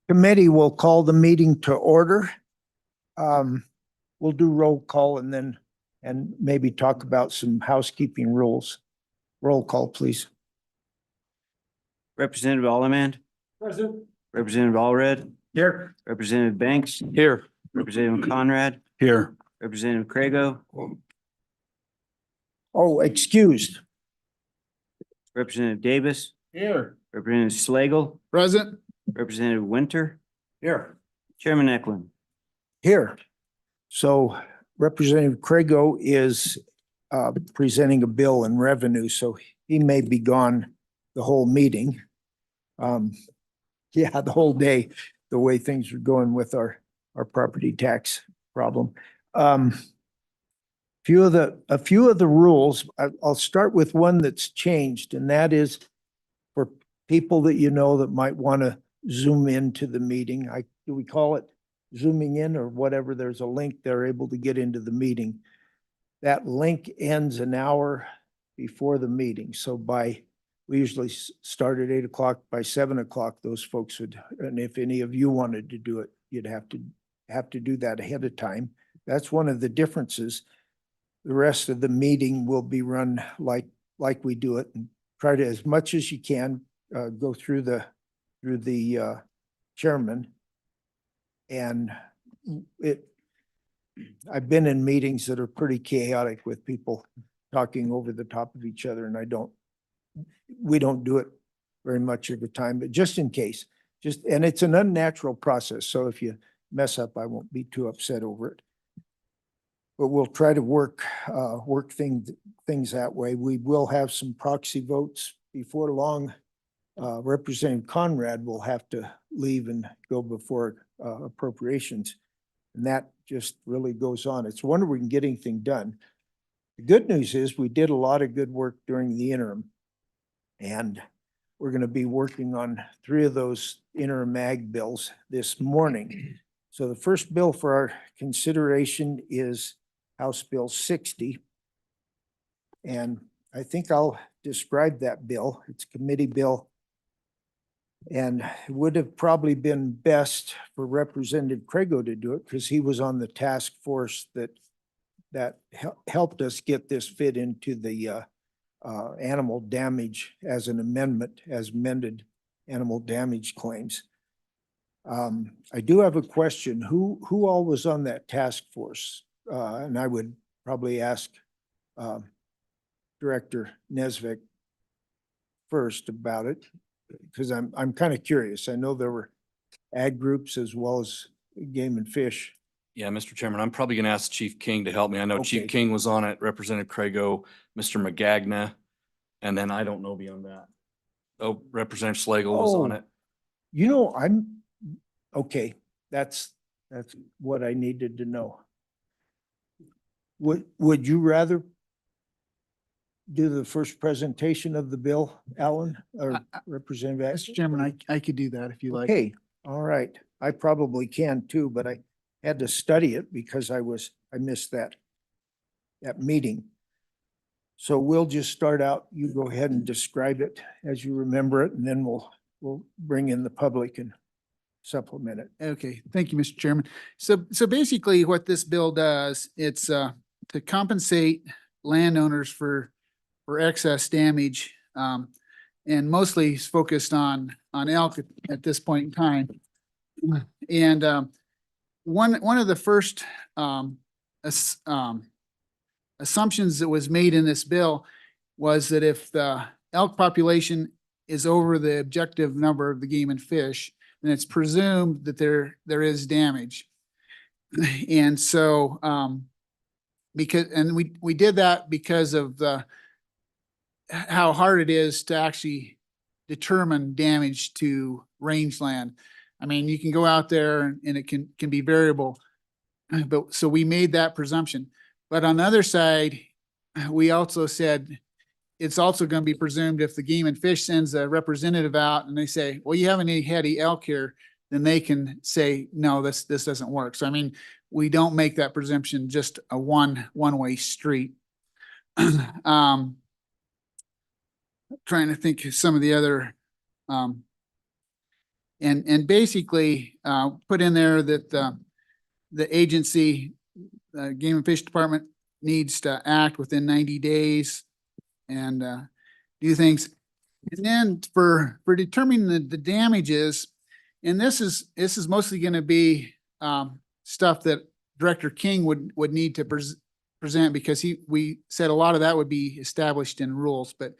Committee will call the meeting to order. We'll do roll call and maybe talk about some housekeeping rules. Roll call, please. Representative Allemand. Present. Representative Allred. Here. Representative Banks. Here. Representative Conrad. Here. Representative Craigo. Oh, excused. Representative Davis. Here. Representative Slagle. Present. Representative Winter. Here. Chairman Eklund. Here. So Representative Craigo is presenting a bill in revenue, so he may be gone the whole meeting. Yeah, the whole day, the way things are going with our property tax problem. A few of the rules, I'll start with one that's changed, and that is for people that you know that might want to zoom into the meeting. Do we call it zooming in or whatever? There's a link they're able to get into the meeting. That link ends an hour before the meeting. So we usually start at 8 o'clock. By 7 o'clock, those folks would, and if any of you wanted to do it, you'd have to do that ahead of time. That's one of the differences. The rest of the meeting will be run like we do it, and try to, as much as you can, go through the chairman. And I've been in meetings that are pretty chaotic with people talking over the top of each other, and we don't do it very much of the time, but just in case, and it's an unnatural process. So if you mess up, I won't be too upset over it. But we'll try to work things that way. We will have some proxy votes before long. Representative Conrad will have to leave and go before appropriations. And that just really goes on. It's a wonder we can get anything done. The good news is we did a lot of good work during the interim. And we're going to be working on 3 of those interim ag bills this morning. So the first bill for our consideration is House Bill 60. And I think I'll describe that bill. It's a committee bill. And it would have probably been best for Representative Craigo to do it because he was on the task force that helped us get this fit into the animal damage as an amendment, as amended animal damage claims. I do have a question. Who all was on that task force? And I would probably ask Director Nesvik first about it, because I'm kind of curious. I know there were ag groups as well as game and fish. Yeah, Mr. Chairman, I'm probably going to ask Chief King to help me. I know Okay. Chief King was on it, Representative Craigo, Mr. Magagna, and then I don't know beyond that. Oh, Representative Slagle was on Oh. it. You know, okay. That's what I needed to know. Would you rather do the first presentation of the bill, Alan, or Representative Mr. Axel? Chairman, I could do that if you like. Okay, all right. I probably can too, but I had to study it because I missed that meeting. So we'll just start out. You go ahead and describe it as you remember it, and then we'll bring in the public and supplement it. Okay, thank you, Mr. Chairman. So basically what this bill does, it's to compensate landowners for excess damage. And mostly it's focused on elk at this point in time. And one of the first assumptions that was made in this bill was that if the elk population is over the objective number of the game and fish, then it's presumed that there is damage. And so we did that because of how hard it is to actually determine damage to rangeland. I mean, you can go out there and it can be variable, but so we made that presumption. But on the other side, we also said it's also going to be presumed if the game and fish sends a representative out and they say, well, you haven't had any elk here, then they can say, no, this doesn't work. So, I mean, we don't make that presumption just a one-way street. Trying to think of some of the other, and basically, put in there that, the agency, Game and Fish Department needs to act within 90 days and, do things. And then for determining the damages, and this is mostly gonna be, stuff that Director King would need to present because we said a lot of that would be established in rules, but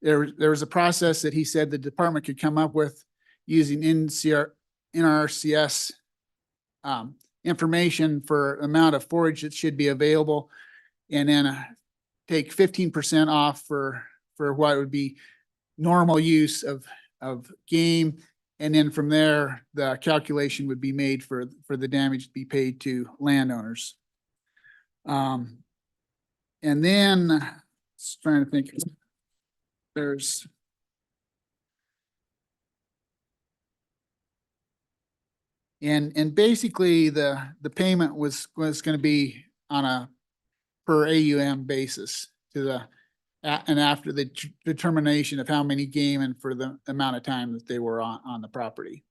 there was a process that he said the department could come up with using NRCS information for amount of forage that should be available, and then take 15% off for what would be normal use of game. And then from there, the calculation would be made for the damage to be paid to landowners. And then, just trying to think, there's and basically the payment was gonna be on a per AUM basis to the and after the determination of how many game and for the amount of time that they were on the property.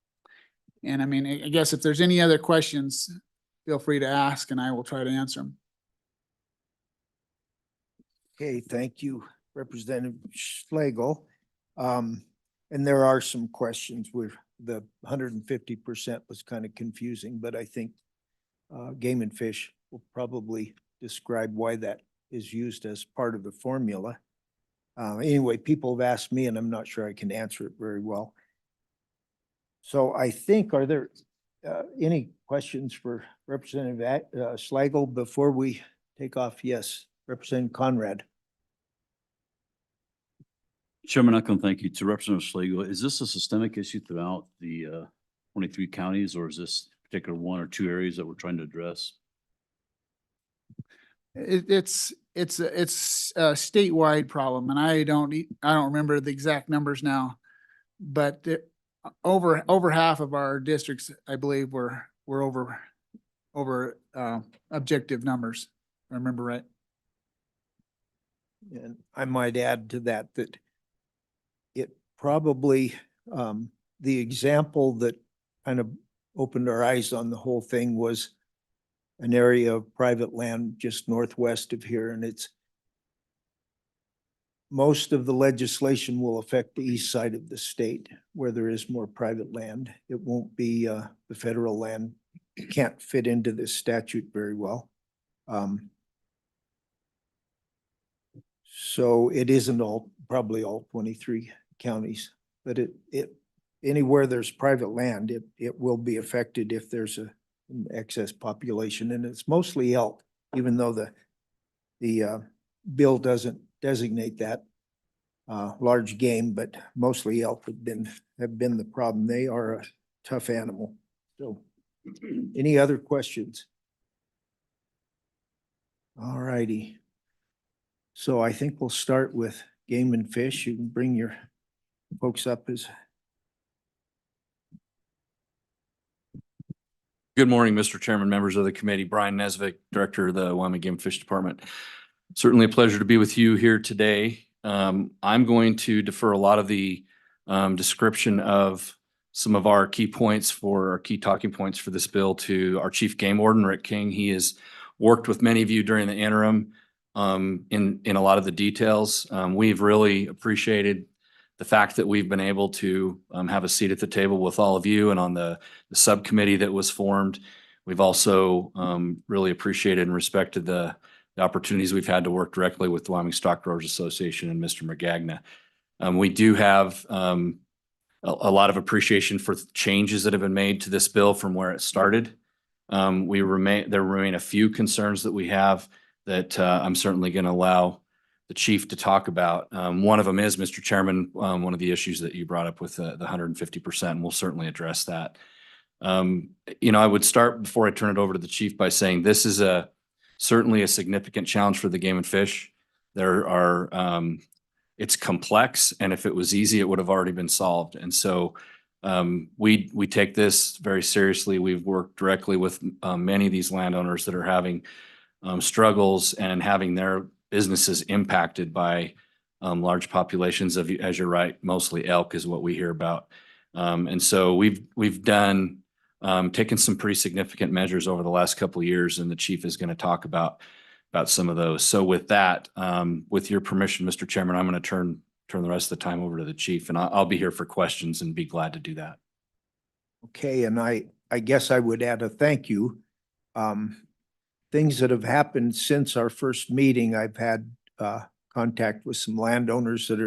And I mean, I guess if there's any other questions, feel free to ask and I will try to answer them. Okay, thank you, Representative Schlegel. And there are some questions where the 150% was kind of confusing, but I think Game and Fish will probably describe why that is used as part of the formula. Anyway, people have asked me and I'm not sure I can answer it very well. So I think, are there any questions for Representative Schlegel before we take off? Yes, Representative Conrad. Chairman Eklund, thank you. To Representative Schlegel, is this a systemic issue throughout the 23 counties, or is this particular one or two areas that we're trying to address? It's a statewide problem, and I don't remember the exact numbers now, but over half of our districts, I believe, were over objective numbers. If I remember right. And I might add to that that it probably, the example that kind of opened our eyes on the whole thing was an area of private land just northwest of here, and it's most of the legislation will affect the east side of the state where there is more private land. It won't be the federal land. It can't fit into this statute very well. So it isn't probably all 23 counties, but it anywhere there's private land, it will be affected if there's an excess population, and it's mostly elk, even though the bill doesn't designate that large game, but mostly elk have been the problem. They are a tough animal. So any other questions? All righty. So I think we'll start with Game and Fish. You can bring your folks up as. Good morning, Mr. Chairman, members of the committee. Brian Nesvik, Director of the Wyoming Game and Fish Department. Certainly a pleasure to be with you here today. I'm going to defer a lot of the description of some of our key points for our key talking points for this bill to our Chief Game Warden, Rick King. He has worked with many of you during the interim in a lot of the details. We've really appreciated the fact that we've been able to have a seat at the table with all of you and on the subcommittee that was formed. We've also really appreciated and respected the opportunities we've had to work directly with the Wyoming Stock Growers Association and Mr. McGagna. We do have a lot of appreciation for changes that have been made to this bill from where it started. There remain a few concerns that we have that I'm certainly going to allow the chief to talk about. One of them is, Mr. Chairman, one of the issues that you brought up with the 150%, and we'll certainly address that. I would start before I turn it over to the chief by saying this is certainly a significant challenge for the Game and Fish. It's complex, and if it was easy, it would have already been solved. And so we take this very seriously. We've worked directly with many of these landowners that are having struggles and having their businesses impacted by large populations of, as you're right, mostly elk is what we hear about. And so we've done taken some pretty significant measures over the last couple of years, and the chief is going to talk about some of those. So with that, with your permission, Mr. Chairman, I'm going to turn the rest of the time over to the chief, and I'll be here for questions and be glad to do that. Okay, and I guess I would add a thank you. Things that have happened since our first meeting, I've had contact with some landowners that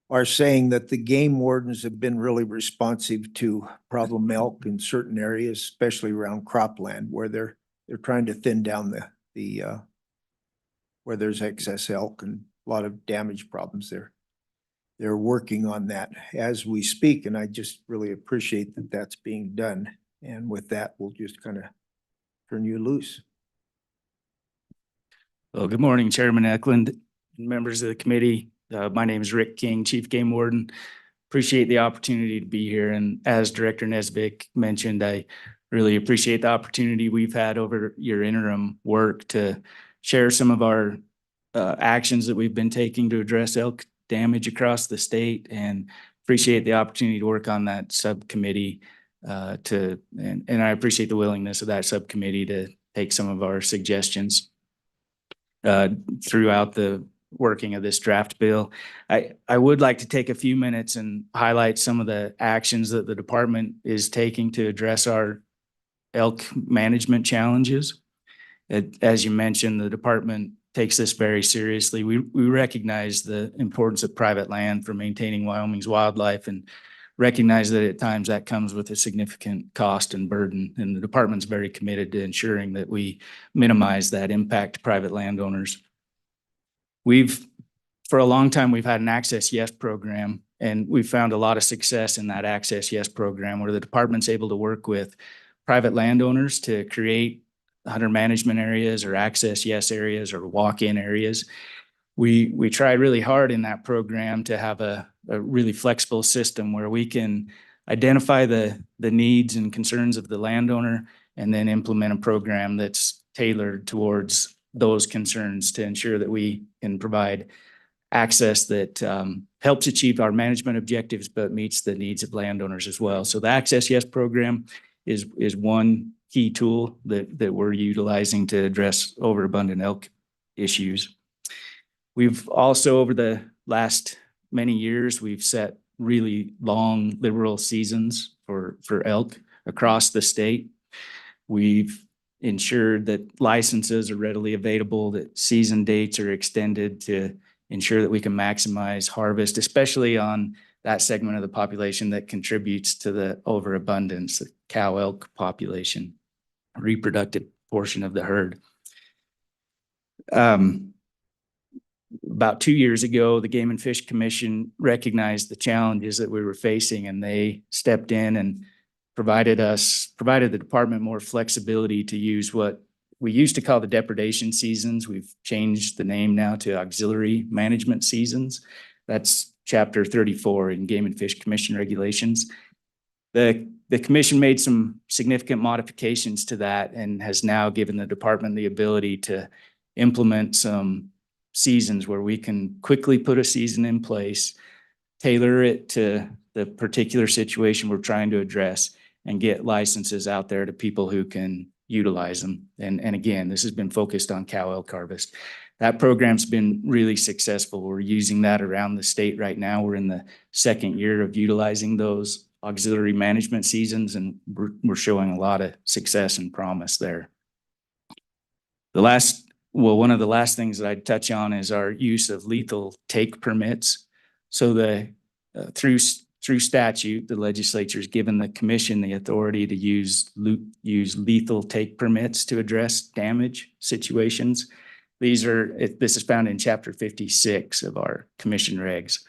are saying that the game wardens have been really responsive to problem elk in certain areas, especially around cropland, where they're trying to thin down the where there's excess elk and a lot of damage problems there. They're working on that as we speak, and I just really appreciate that that's being done. And with that, we'll just kind of turn you loose. Well, good morning, Chairman Eklund, members of the committee. My name is Rick King, Chief Game Warden. Appreciate the opportunity to be here. And as Director Nesbitt mentioned, I really appreciate the opportunity we've had over your interim work to share some of our actions that we've been taking to address elk damage across the state, and appreciate the opportunity to work on that subcommittee and I appreciate the willingness of that subcommittee to take some of our suggestions throughout the working of this draft bill. I would like to take a few minutes and highlight some of the actions that the department is taking to address our elk management challenges. As you mentioned, the department takes this very seriously. We recognize the importance of private land for maintaining Wyoming's wildlife, and recognize that at times that comes with a significant cost and burden. And the department's very committed to ensuring that we minimize that impact to private landowners. For a long time, we've had an Access Yes program, and we've found a lot of success in that Access Yes program, where the department's able to work with private landowners to create hunter management areas or Access Yes areas or walk-in areas. We try really hard in that program to have a really flexible system where we can identify the needs and concerns of the landowner, and then implement a program that's tailored towards those concerns to ensure that we can provide access that helps achieve our management objectives, but meets the needs of landowners as well. So the Access Yes program is one key tool that we're utilizing to address overabundant elk issues. We've also, over the last many years, we've set really long liberal seasons for elk across the state. We've ensured that licenses are readily available, that season dates are extended to ensure that we can maximize harvest, especially on that segment of the population that contributes to the overabundance, the cow elk population, reproductive portion of the herd. About 2 years ago, the Game and Fish Commission recognized the challenges that we were facing, and they stepped in and provided the department more flexibility to use what we used to call the depredation seasons. We've changed the name now to auxiliary management seasons. That's Chapter 34 in Game and Fish Commission regulations. The commission made some significant modifications to that, and has now given the department the ability to implement some seasons where we can quickly put a season in place, tailor it to the particular situation we're trying to address, and get licenses out there to people who can utilize them. And again, this has been focused on cow elk harvest. That program's been really successful. We're using that around the state right now. We're in the second year of utilizing those auxiliary management seasons, and we're showing a lot of success and promise there. One of the last things that I'd touch on is our use of lethal take permits. So through statute, the legislature's given the commission the authority to use lethal take permits to address damage situations. This is found in Chapter 56 of our commission regs.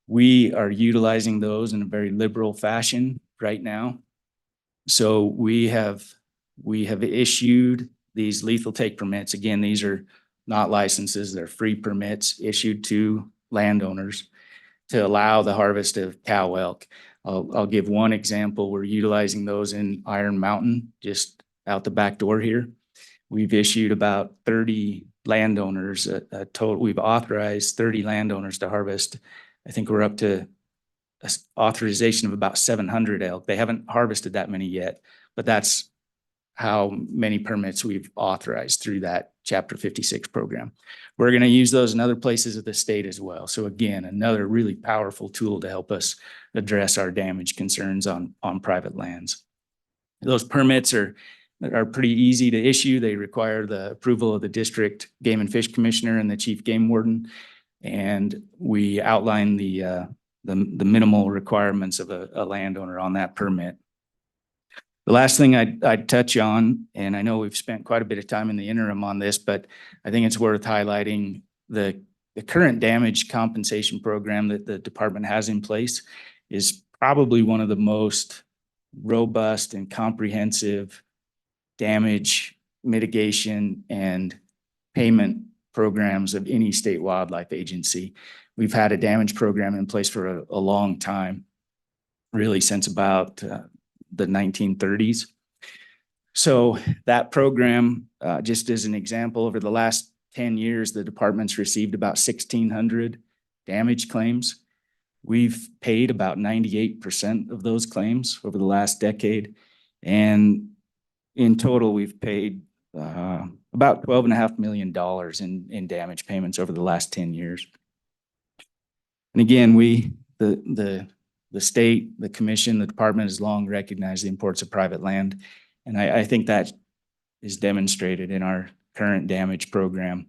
We are utilizing those in a very liberal fashion right now. So we have issued these lethal take permits. Again, these are not licenses, they're free permits issued to landowners to allow the harvest of cow elk. I'll give one example. We're utilizing those in Iron Mountain, just out the back door here. We've issued about 30 landowners, a total, we've authorized 30 landowners to harvest. I think we're up to authorization of about 700 elk. They haven't harvested that many yet, but that's how many permits we've authorized through that Chapter 56 program. We're going to use those in other places of the state as well. So again, another really powerful tool to help us address our damage concerns on private lands. Those permits are pretty easy to issue. They require the approval of the district game and fish commissioner and the chief game warden. And we outline the minimal requirements of a landowner on that permit. The last thing I'd touch on, and I know we've spent quite a bit of time in the interim on this, but I think it's worth highlighting the current damage compensation program that the department has in place is probably one of the most robust and comprehensive damage mitigation and payment programs of any state wildlife agency. We've had a damage program in place for a long time, really since about the 1930s. So that program, just as an example, over the last 10 years, the department's received about 1,600 damage claims. We've paid about 98% of those claims over the last decade. And in total, we've paid about $12.5 million in damage payments over the last 10 years. And again, the state, the commission, the department has long recognized the importance of private land. And I think that is demonstrated in our current damage program.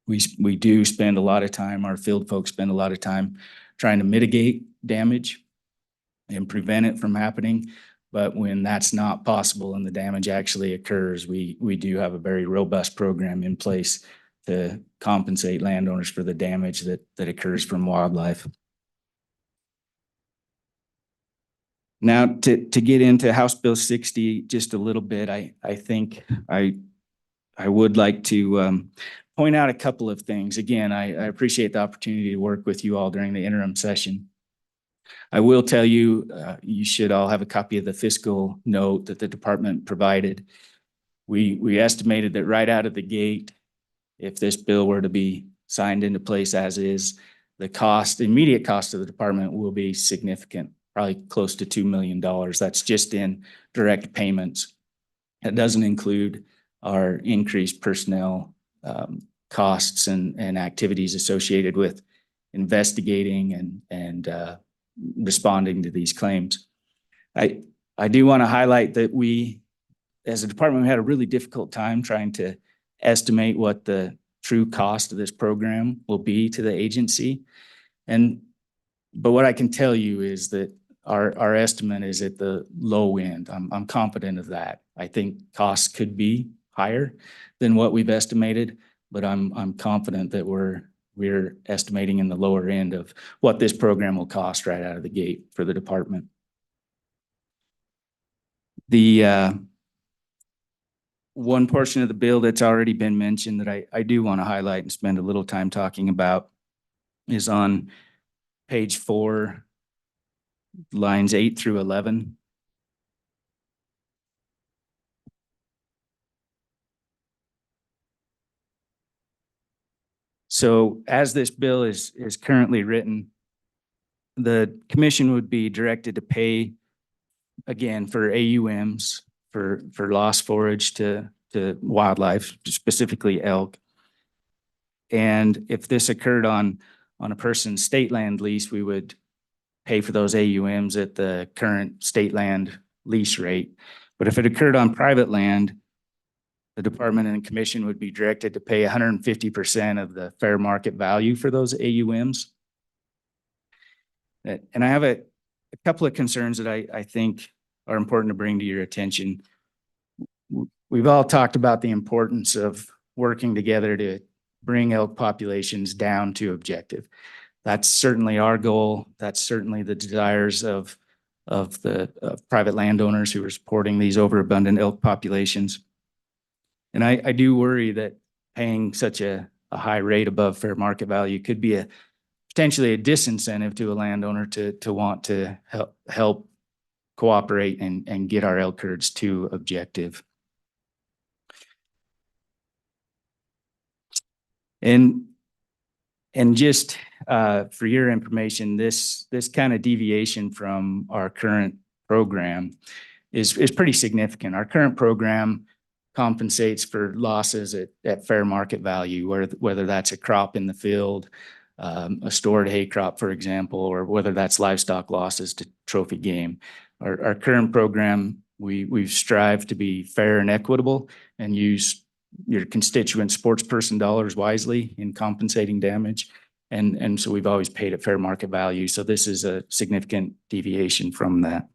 We do spend a lot of time, our field folks spend a lot of time trying to mitigate damage and prevent it from happening. But when that's not possible and the damage actually occurs, we do have a very robust program in place to compensate landowners for the damage that occurs from wildlife. Now, to get into House Bill 60 just a little bit, I think I would like to point out a couple of things. Again, I appreciate the opportunity to work with you all during the interim session. I will tell you, you should all have a copy of the fiscal note that the department provided. We estimated that right out of the gate, if this bill were to be signed into place as is, the immediate cost of the department will be significant. Probably close to $2 million. That's just in direct payments. That doesn't include our increased personnel costs and activities associated with investigating and responding to these claims. I do want to highlight that we, as a department, we had a really difficult time trying to estimate what the true cost of this program will be to the agency. But what I can tell you is that our estimate is at the low end. I'm confident of that. I think costs could be higher than what we've estimated, but I'm confident that we're estimating in the lower end of what this program will cost right out of the gate for the department. The one portion of the bill that's already been mentioned that I do want to highlight and spend a little time talking about is on page 4, lines 8 through 11. So as this bill is currently written, the commission would be directed to pay, again, for AUMs, for lost forage to wildlife, specifically elk. And if this occurred on a person's state land lease, we would pay for those AUMs at the current state land lease rate. But if it occurred on private land, the department and commission would be directed to pay 150% of the fair market value for those AUMs. And I have a couple of concerns that I think are important to bring to your attention. We've all talked about the importance of working together to bring elk populations down to objective. That's certainly our goal. That's certainly the desires of the private landowners who are supporting these overabundant elk populations. And I do worry that paying such a high rate above fair market value could be potentially a disincentive to a landowner to want to help cooperate and get our elk herds to objective. And just for your information, this kind of deviation from our current program is pretty significant. Our current program compensates for losses at fair market value, whether that's a crop in the field, a stored hay crop, for example, or whether that's livestock losses to trophy game. Our current program, we've strived to be fair and equitable and use your constituent sports person dollars wisely in compensating damage. And so we've always paid at fair market value. So this is a significant deviation from that.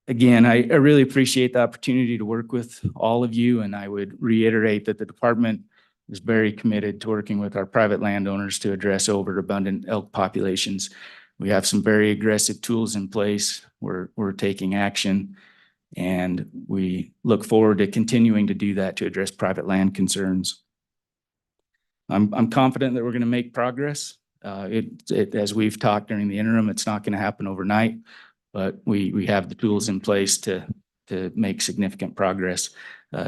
Again, I really appreciate the opportunity to work with all of you, and I would reiterate that the department is very committed to working with our private landowners to address overabundant elk populations. We have some very aggressive tools in place. We're taking action, and we look forward to continuing to do that to address private land concerns. I'm confident that we're going to make progress. As we've talked during the interim, it's not going to happen overnight, but we have the tools in place to make significant progress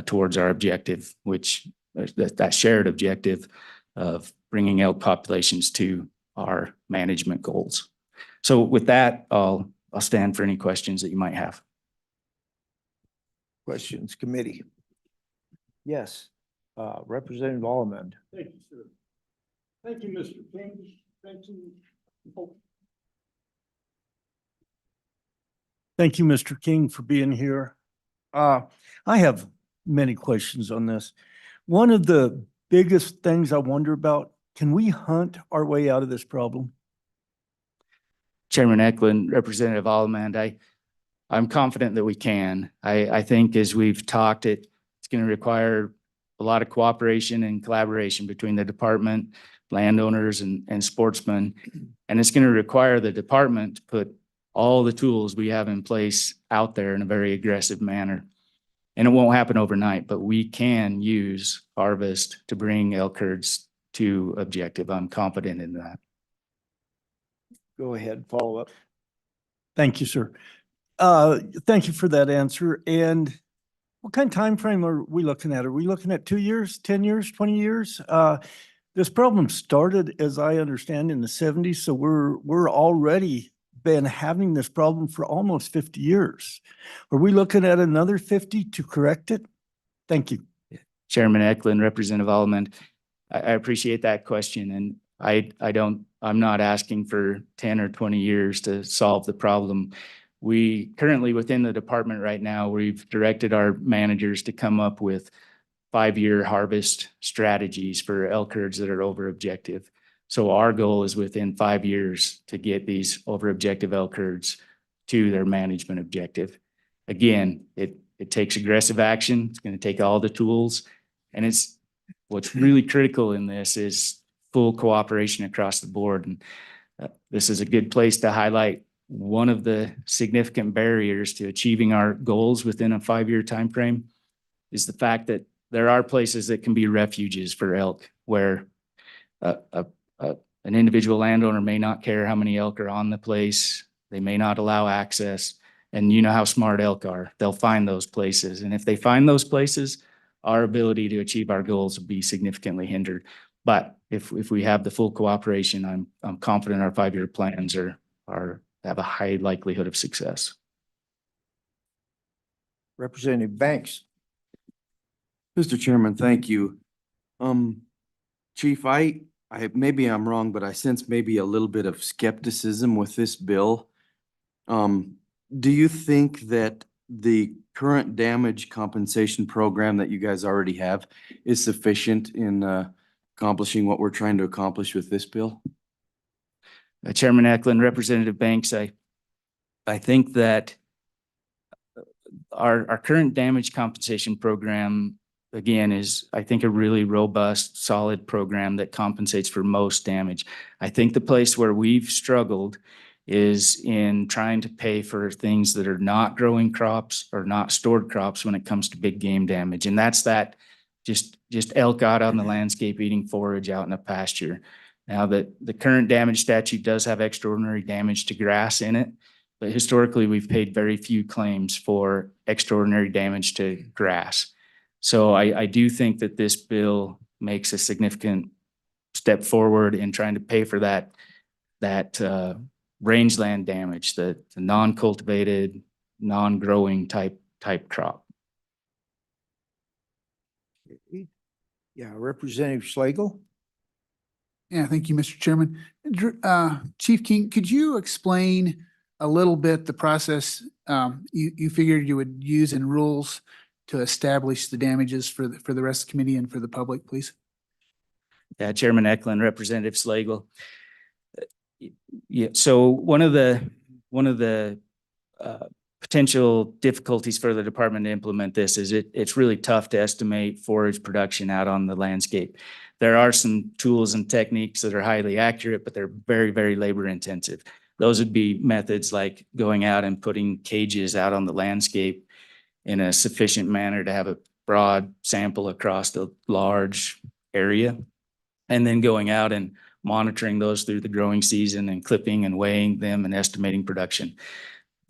towards our objective, which that shared objective of bringing elk populations to our management goals. So with that, I'll stand for any questions that you might have. Questions, committee? Yes, Representative Allemand. Thank you, sir. Thank you, Mr. King. Thank you. Thank you, Mr. King, for being here. I have many questions on this. One of the biggest things I wonder about, can we hunt our way out of this problem? Chairman Eklund, Representative Allemand, I'm confident that we can. I think as we've talked, it's going to require a lot of cooperation and collaboration between the department, landowners, and sportsmen. And it's going to require the department to put all the tools we have in place out there in a very aggressive manner. And it won't happen overnight, but we can use harvest to bring elk herds to objective. I'm confident in that. Go ahead, follow up. Thank you, sir. Thank you for that answer. And what kind of time frame are we looking at? Are we looking at 2 years, 10 years, 20 years? This problem started, as I understand, in the 70s. So we're already been having this problem for almost 50 years. Are we looking at another 50 to correct it? Thank you. Chairman Eklund, Representative Allemand, I appreciate that question. And I'm not asking for 10 or 20 years to solve the problem. We currently within the department right now, we've directed our managers to come up with 5-year harvest strategies for elk herds that are over objective. So our goal is within 5 years to get these over objective elk herds to their management objective. Again, it takes aggressive action. It's going to take all the tools. And what's really critical in this is full cooperation across the board. And this is a good place to highlight one of the significant barriers to achieving our goals within a 5-year timeframe is the fact that there are places that can be refuges for elk where an individual landowner may not care how many elk are on the place. They may not allow access. And you know how smart elk are. They'll find those places. And if they find those places, our ability to achieve our goals will be significantly hindered. But if we have the full cooperation, I'm confident our 5-year plans have a high likelihood of success. Representative Banks. Mr. Chairman, thank you. Chief, maybe I'm wrong, but I sense maybe a little bit of skepticism with this bill. Do you think that the current damage compensation program that you guys already have is sufficient in accomplishing what we're trying to accomplish with this bill? Chairman Eklund, Representative Banks, I think that our current damage compensation program, again, is, I think, a really robust, solid program that compensates for most damage. I think the place where we've struggled is in trying to pay for things that are not growing crops or not stored crops when it comes to big game damage. And that's that just elk out on the landscape eating forage out in a pasture. Now that the current damage statute does have extraordinary damage to grass in it, but historically we've paid very few claims for extraordinary damage to grass. So I do think that this bill makes a significant step forward in trying to pay for that rangeland damage, the non-cultivated, non-growing type crop. Yeah, Representative Schlegel? Yeah, thank you, Mr. Chairman. Chief King, could you explain a little bit the process you figured you would use in rules to establish the damages for the rest of the committee and for the public, please? Yeah, Chairman Eklund, Representative Slagle. Yeah, so one of the potential difficulties for the department to implement this is it's really tough to estimate forage production out on the landscape. There are some tools and techniques that are highly accurate, but they're very, very labor intensive. Those would be methods like going out and putting cages out on the landscape in a sufficient manner to have a broad sample across the large area, and then going out and monitoring those through the growing season and clipping and weighing them and estimating production.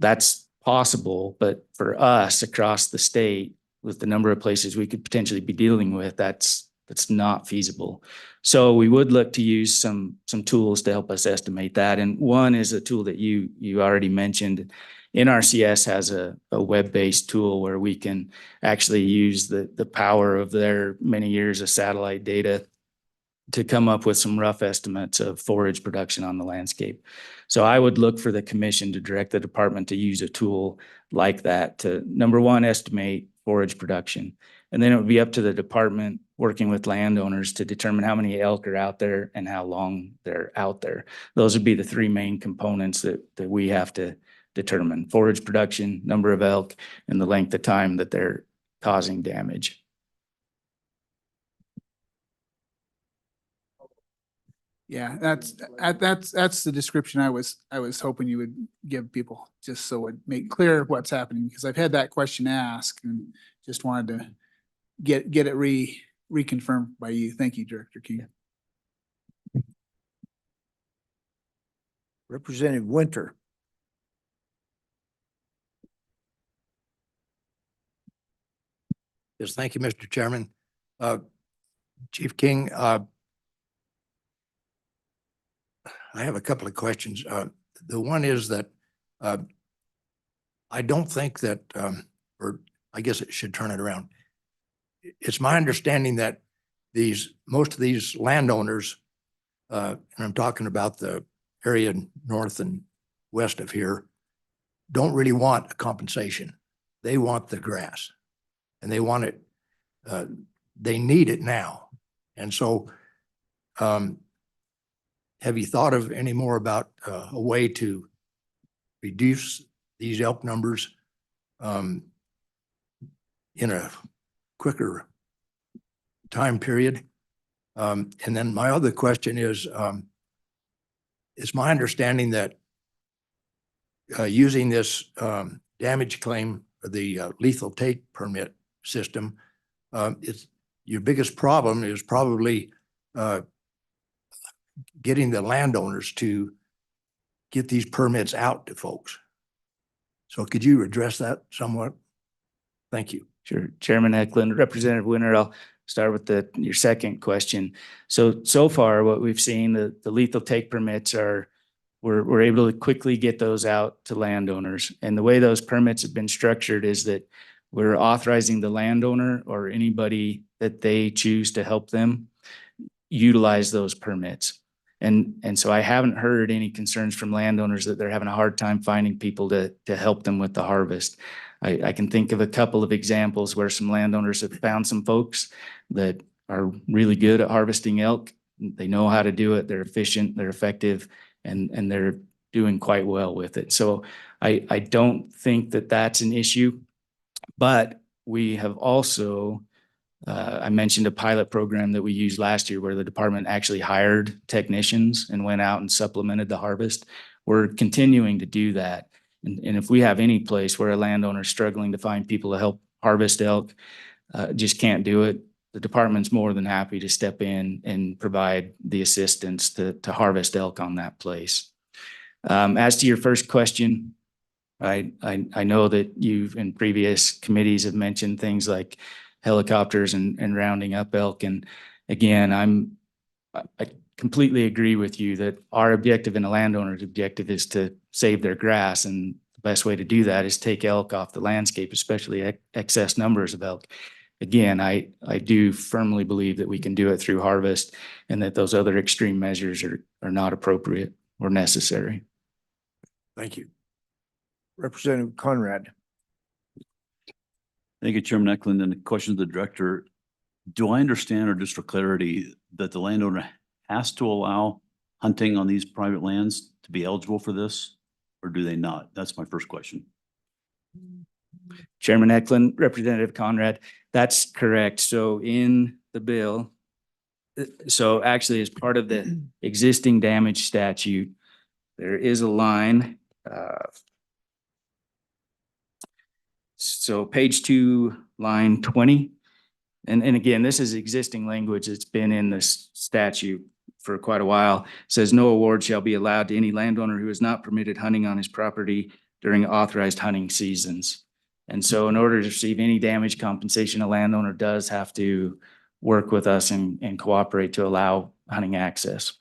That's possible, but for us across the state, with the number of places we could potentially be dealing with, that's not feasible. So we would look to use some tools to help us estimate that. And one is a tool that you already mentioned. NRCS has a web-based tool where we can actually use the power of their many years of satellite data to come up with some rough estimates of forage production on the landscape. So I would look for the commission to direct the department to use a tool like that to, number one, estimate forage production. And then it would be up to the department working with landowners to determine how many elk are out there and how long they're out there. Those would be the three main components that we have to determine: forage production, number of elk, and the length of time that they're causing damage. Yeah, that's the description I was hoping you would give people, just so it make clear what's happening, because I've had that question asked and just wanted to get it reconfirmed by you. Thank you, Director King. Representative Winter? Yes, thank you, Mr. Chairman. Chief King, I have a couple of questions. The one is that I don't think that, or I guess it should turn it around. It's my understanding that most of these landowners, and I'm talking about the area north and west of here, don't really want a compensation. They want the grass, and they want it, they need it now. And so, have you thought of any more about a way to reduce these elk numbers in a quicker time period? And then my other question is, it's my understanding that using this damage claim, the lethal take permit system, your biggest problem is probably getting the landowners to get these permits out to folks. So could you address that somewhat? Thank you. Sure. Chairman Eklund, Representative Winter, I'll start with your second question. So far, what we've seen, the lethal take permits we're able to quickly get those out to landowners. And the way those permits have been structured is that we're authorizing the landowner or anybody that they choose to help them utilize those permits. And so I haven't heard any concerns from landowners that they're having a hard time finding people to help them with the harvest. I can think of a couple of examples where some landowners have found some folks that are really good at harvesting elk. They know how to do it. They're efficient, they're effective, and they're doing quite well with it. So I don't think that that's an issue, but we have also, I mentioned a pilot program that we used last year where the department actually hired technicians and went out and supplemented the harvest. We're continuing to do that. And if we have any place where a landowner is struggling to find people to help harvest elk, just can't do it, the department's more than happy to step in and provide the assistance to harvest elk on that place. As to your first question, I know that you've in previous committees have mentioned things like helicopters and rounding up elk. And again, I completely agree with you that our objective and the landowner's objective is to save their grass. And the best way to do that is take elk off the landscape, especially excess numbers of elk. Again, I do firmly believe that we can do it through harvest and that those other extreme measures are not appropriate or necessary. Thank you. Representative Conrad. Thank you, Chairman Eklund. And the question to the director, do I understand, or just for clarity, that the landowner has to allow hunting on these private lands to be eligible for this, or do they not? That's my first question. Chairman Eklund, Representative Conrad, that's correct. So in the bill, so actually as part of the existing damage statute, there is a line. So page 2, line 20. And again, this is existing language. It's been in this statute for quite a while. It says no award shall be allowed to any landowner who is not permitted hunting on his property during authorized hunting seasons. And so in order to receive any damage compensation, a landowner does have to work with us and cooperate to allow hunting access.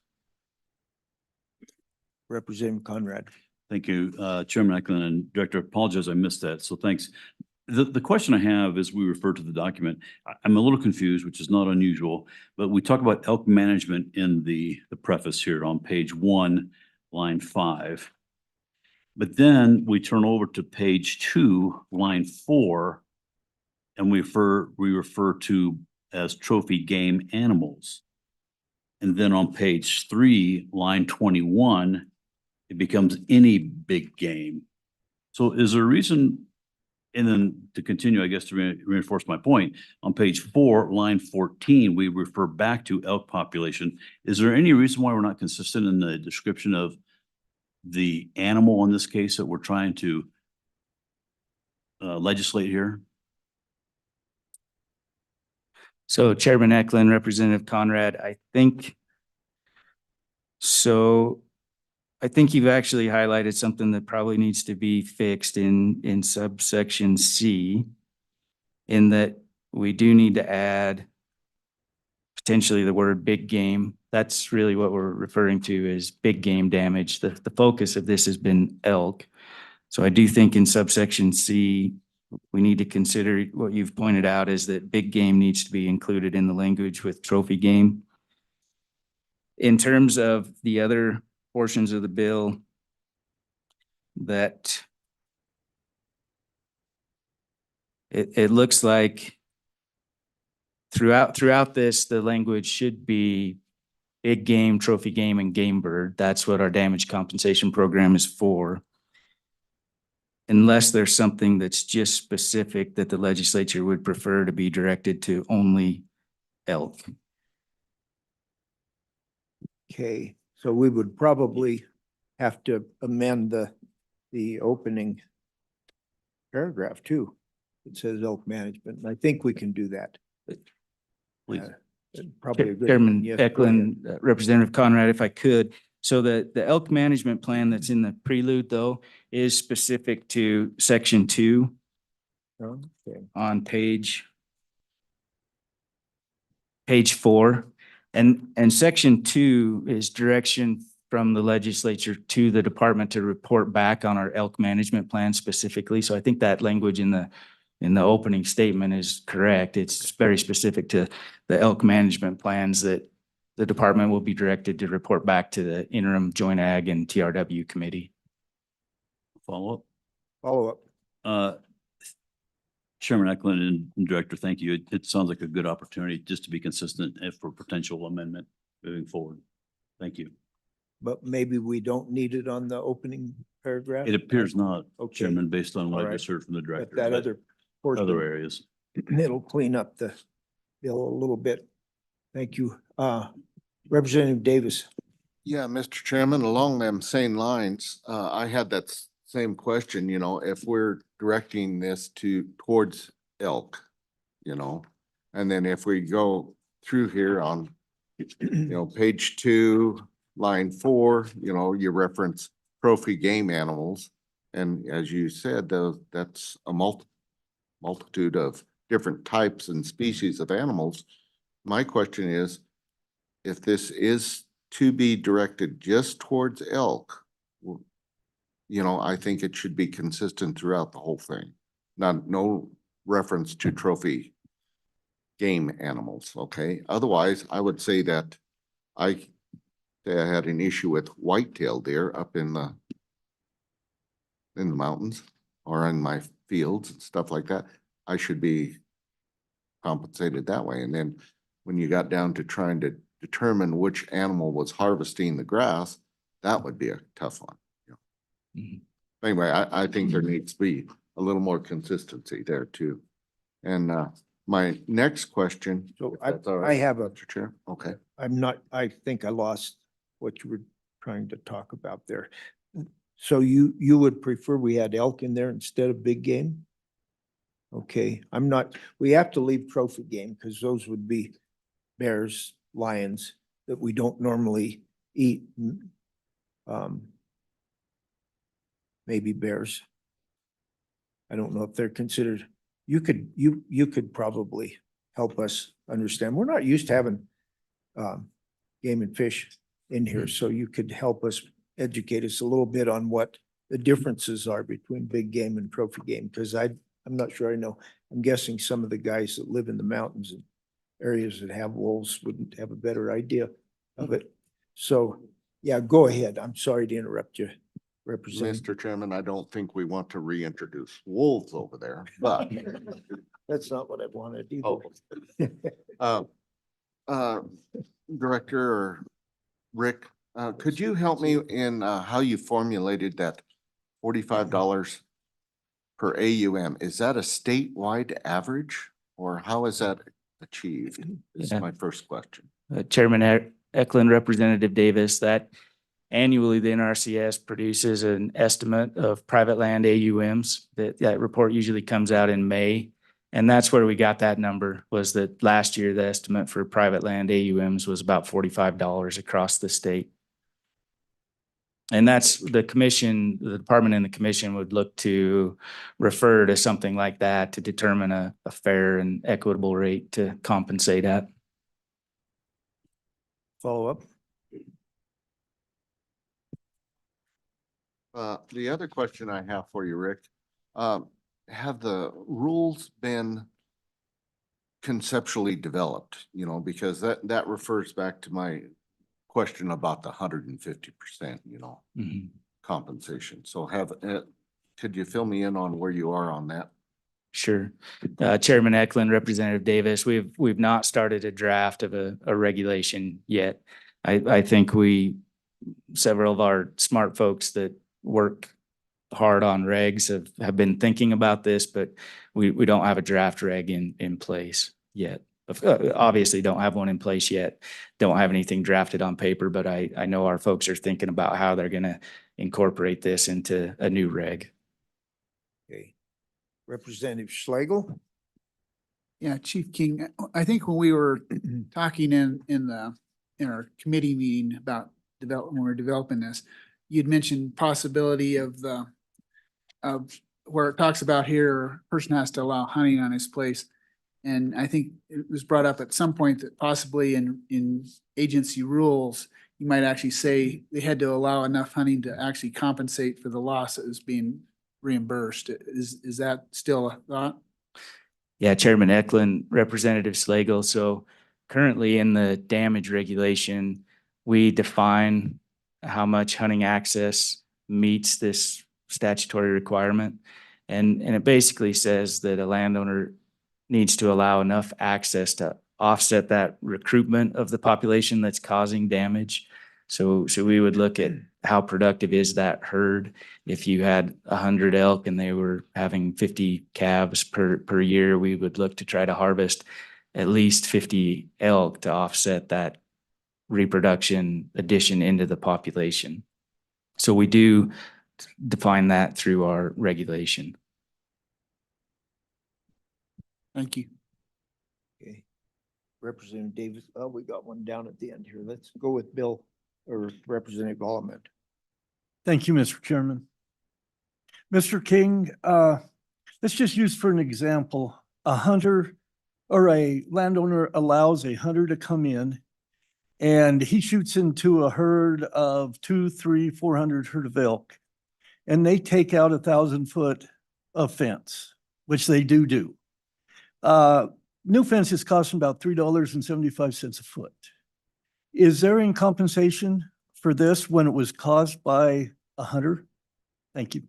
Representative Conrad. Thank you, Chairman Eklund and Director. Apologize, I missed that. So thanks. The question I have is we refer to the document. I'm a little confused, which is not unusual, but we talk about elk management in the preface here on page 1, line 5. But then we turn over to page 2, line 4, and we refer to as trophy game animals. And then on page 3, line 21, it becomes any big game. So is there a reason, and then to continue, I guess, to reinforce my point, on page 4, line 14, we refer back to elk population. Is there any reason why we're not consistent in the description of the animal in this case that we're trying to legislate here? So Chairman Eklund, Representative Conrad, I think you've actually highlighted something that probably needs to be fixed in subsection C, in that we do need to add potentially the word big game. That's really what we're referring to as big game damage. The focus of this has been elk. So I do think in subsection C, we need to consider what you've pointed out is that big game needs to be included in the language with trophy game. In terms of the other portions of the bill that it looks like throughout this, the language should be big game, trophy game, and game bird. That's what our damage compensation program is for. Unless there's something that's just specific that the legislature would prefer to be directed to only elk. Okay, so we would probably have to amend the opening paragraph too. It says elk management, and I think we can do that. Please. Probably a good. Chairman Yes, go ahead. Eklund, Representative Conrad, if I could. So the elk management plan that's in the prelude though is specific to section 2 Okay. on page 4. And section 2 is direction from the legislature to the department to report back on our elk management plan specifically. So I think that language in the opening statement is correct. It's very specific to the elk management plans that the department will be directed to report back to the interim joint ag and TRW committee. Follow Follow up. up. Chairman Eklund and Director, thank you. It sounds like a good opportunity just to be consistent and for potential amendment moving forward. Thank you. But maybe we don't need it on the opening paragraph? It appears not, Okay. Chairman, based on what I All just heard from the But director. that but other portion, Other areas. it'll clean up the bill a little bit. Thank you. Representative Davis. Yeah, Mr. Chairman, along them same lines, I had that same question, if we're directing this towards elk, and then if we go through here on, page 2, line 4, you reference trophy game animals. And as you said, that's a multitude of different types and species of animals. My question is, if this is to be directed just towards elk, you know, I think it should be consistent throughout the whole thing. No reference to trophy game animals, okay? Otherwise, I would say that I had an issue with whitetail deer up in the mountains or in my fields and stuff like that. I should be compensated that way. And then when you got down to trying to determine which animal was harvesting the grass, that would be a tough one. You know? Mhm. Anyway, I think there needs to be a little more consistency there too. And my next question. So if that's all right, I have a, Mr. Chair, okay. I think I lost what you were trying to talk about there. So you would prefer we had elk in there instead of big game? Okay, we have to leave trophy game because those would be bears, lions that we don't normally eat. Maybe bears. I don't know if they're considered, you could probably help us understand. We're not used to having game and fish in here, so you could help us educate us a little bit on what the differences are between big game and trophy game, because I'm not sure I know. I'm guessing some of the guys that live in the mountains and areas that have wolves wouldn't have a better idea of it. So, yeah, go ahead. I'm sorry to interrupt you, Representative. Mr. Chairman, I don't think we want to reintroduce wolves over there, but That's not what I wanted either. Director or Rick, could you help me in how you formulated that $45 per AUM? Is that a statewide average or how is that achieved? Is Yeah. my first question. Chairman Eklund, Representative Davis, that annually the NRCS produces an estimate of private land AUMs. That report usually comes out in May. And that's where we got that number, was that last year, the estimate for private land AUMs was about $45 across the state. And that's the commission, the department and the commission would look to refer to something like that to determine a fair and equitable rate to compensate at. Follow up? The other question I have for you, Rick, have the rules been conceptually developed, you know, because that refers back to my question about the 150%, you know, Mhm. compensation. So could you fill me in on where you are on that? Sure. Chairman Eklund, Representative Davis, we've not started a draft of a regulation yet. I think several of our smart folks that work hard on regs have been thinking about this, but we don't have a draft reg in place yet. Obviously don't have one in place yet. Don't have anything drafted on paper, but I know our folks are thinking about how they're gonna incorporate this into a new reg. Okay. Representative Schlegel? Yeah, Chief King, I think when we were talking in our committee meeting about when we were developing this, you'd mentioned possibility of where it talks about here, person has to allow hunting on his place. And I think it was brought up at some point that possibly in agency rules, you might actually say they had to allow enough hunting to actually compensate for the loss that was being reimbursed. Is that still a thought? Yeah, Chairman Eklund, Representative Slagle. So currently in the damage regulation, we define how much hunting access meets this statutory requirement. And it basically says that a landowner needs to allow enough access to offset that recruitment of the population that's causing damage. So we would look at how productive is that herd. If you had 100 elk and they were having 50 calves per year, we would look to try to harvest at least 50 elk to offset that reproduction addition into the population. So we do define that through our regulation. Thank you. Okay. Representative Davis, oh, we got one down at the end here. Let's go with Bill or Representative Allement. Thank you, Mr. Chairman. Mr. King, let's just use for an example, a hunter or a landowner allows a hunter to come in and he shoots into a herd of 200, 300, 400 herd of elk, and they take out 1,000 foot of fence, which they do. New fences cost them about $3.75 a foot. Is there any compensation for this when it was caused by a hunter? Thank you.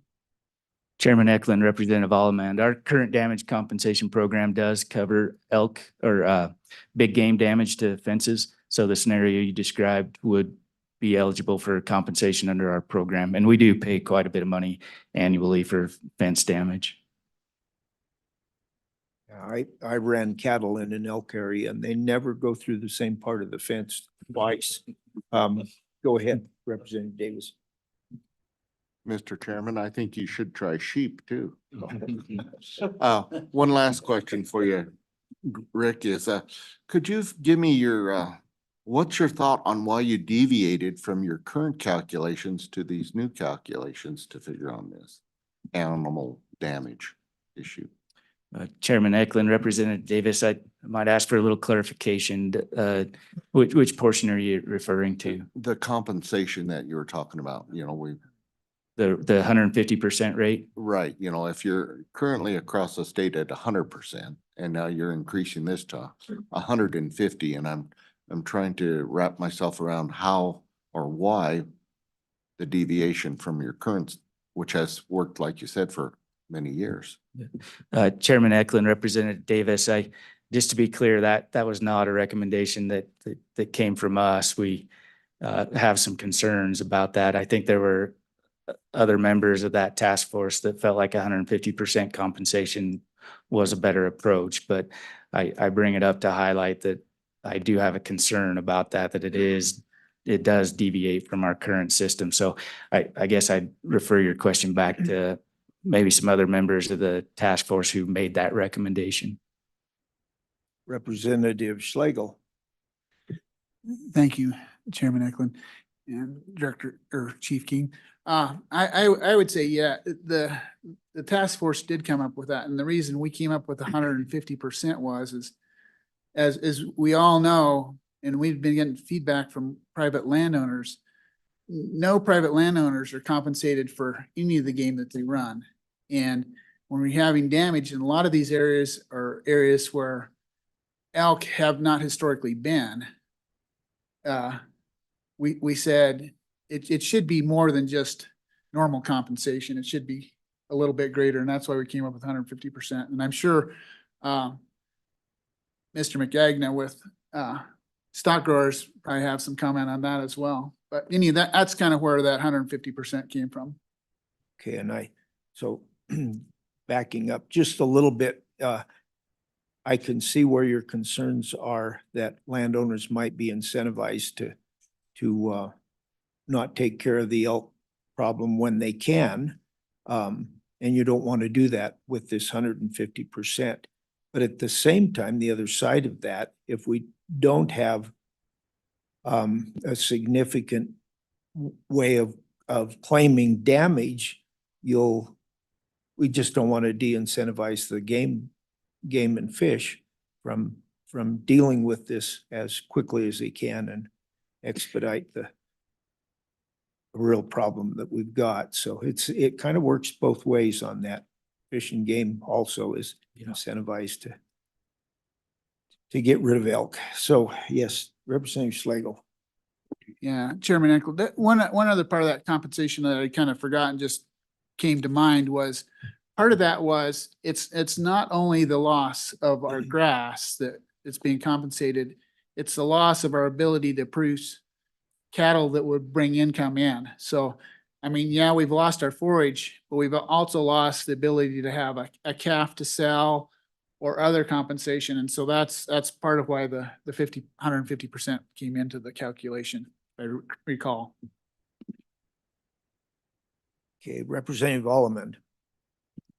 Chairman Eklund, Representative Allemand, our current damage compensation program does cover elk or big game damage to fences. So the scenario you described would be eligible for compensation under our program. And we do pay quite a bit of money annually for fence damage. I ran cattle in an elk area and they never go through the same part of the fence twice. Go ahead, Representative Davis. Mr. Chairman, I think you should try sheep too. One last question for you, Rick, is, could you give me your, what's your thought on why you deviated from your current calculations to these new calculations to figure on this animal damage issue? Chairman Eklund, Representative Davis, I might ask for a little clarification. Which portion are you referring to? The compensation that you were talking about, you know, The 150% rate? right, you know, if you're currently across the state at 100% and now you're increasing this to 150, and I'm trying to wrap myself around how or why the deviation from your current, which has worked, like you said, for many years. Chairman Eklund, Representative Davis, just to be clear, that was not a recommendation that came from us. We have some concerns about that. I think there were other members of that task force that felt like 150% compensation was a better approach, but I bring it up to highlight that I do have a concern about that it does deviate from our current system. So I guess I'd refer your question back to maybe some other members of the task force who made that recommendation. Representative Schlegel. Thank you, Chairman Eklund and Director or Chief King. I would say, yeah, the task force did come up with that. And the reason we came up with 150% was as we all know, and we've been getting feedback from private landowners, no private landowners are compensated for any of the game that they run. And when we're having damage in a lot of these areas are areas where elk have not historically been, we said it should be more than just normal compensation. It should be a little bit greater. And that's why we came up with 150%. And I'm sure Mr. McGagna with stock growers probably have some comment on that as well. But that's kind of where that 150% came from. Okay, and so backing up just a little bit, I can see where your concerns are that landowners might be incentivized to not take care of the elk problem when they can. And you don't want to do that with this 150%. But at the same time, the other side of that, if we don't have a significant way of claiming damage, we just don't want to de-incentivize the game and fish from dealing with this as quickly as they can and expedite the real problem that we've got. So it kind of works both ways on that. Fish and Game also is incentivized to get rid of elk. So yes, Representative Schlegel. Yeah, Chairman Eklund, one other part of that compensation that I kind of forgot and just came to mind was part of that was it's not only the loss of our grass that it's being compensated, it's the loss of our ability to produce cattle that would bring income in. So, I mean, yeah, we've lost our forage, but we've also lost the ability to have a calf to sell or other compensation. And so that's part of why the 150% came into the calculation, I recall. Okay, Representative Allemand.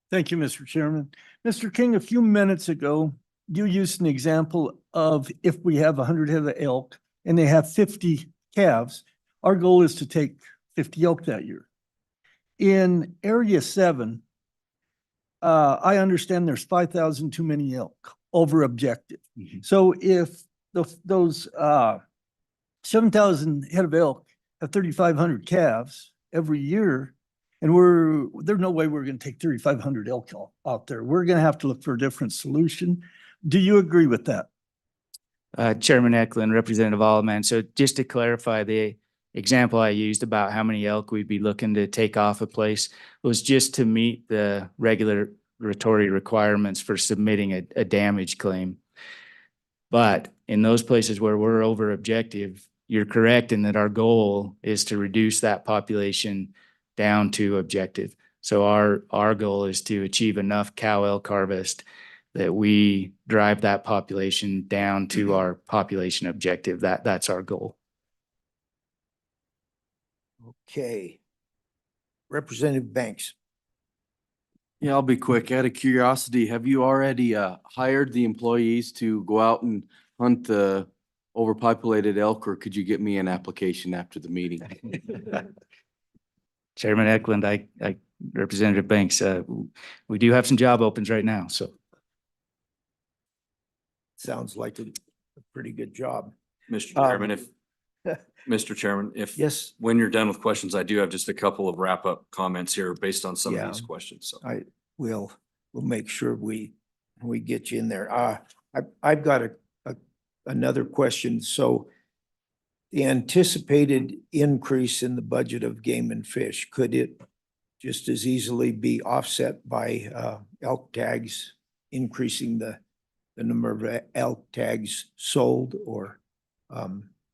Thank you, Mr. Chairman. Mr. King, a few minutes ago, you used an example of if we have 100 head of elk and they have 50 calves, our goal is to take 50 elk that year. In Area 7, I understand there's 5,000 too many elk over objective. Mhm. So if those 7,000 head of elk have 3,500 calves every year, and there's no way we're gonna take 3,500 elk out there. We're gonna have to look for a different solution. Do you agree with that? Chairman Eklund, Representative Alderman. So just to clarify, the example I used about how many elk we'd be looking to take off a place was just to meet the regulatory requirements for submitting a damage claim. But in those places where we're over objective, you're correct in that our goal is to reduce that population down to objective. So our goal is to achieve enough cow elk harvest that we drive that population down to our population objective. That's our goal. Okay. Representative Banks. Yeah, I'll be quick. Out of curiosity, have you already hired the employees to go out and hunt the overpopulated elk, or could you get me an application after the meeting? Chairman Eklund, Representative Banks, we do have some job opens right now, so. Sounds like a pretty good job. Mr. Um, Chairman, Mr. Chairman, if, Yes, when you're done with questions, I do have just a couple of wrap-up comments here based on some of Yeah. these questions, so. we'll make sure we get you in there. I've got another question. So the anticipated increase in the budget of game and fish, could it just as easily be offset by elk tags, increasing the number of elk tags sold or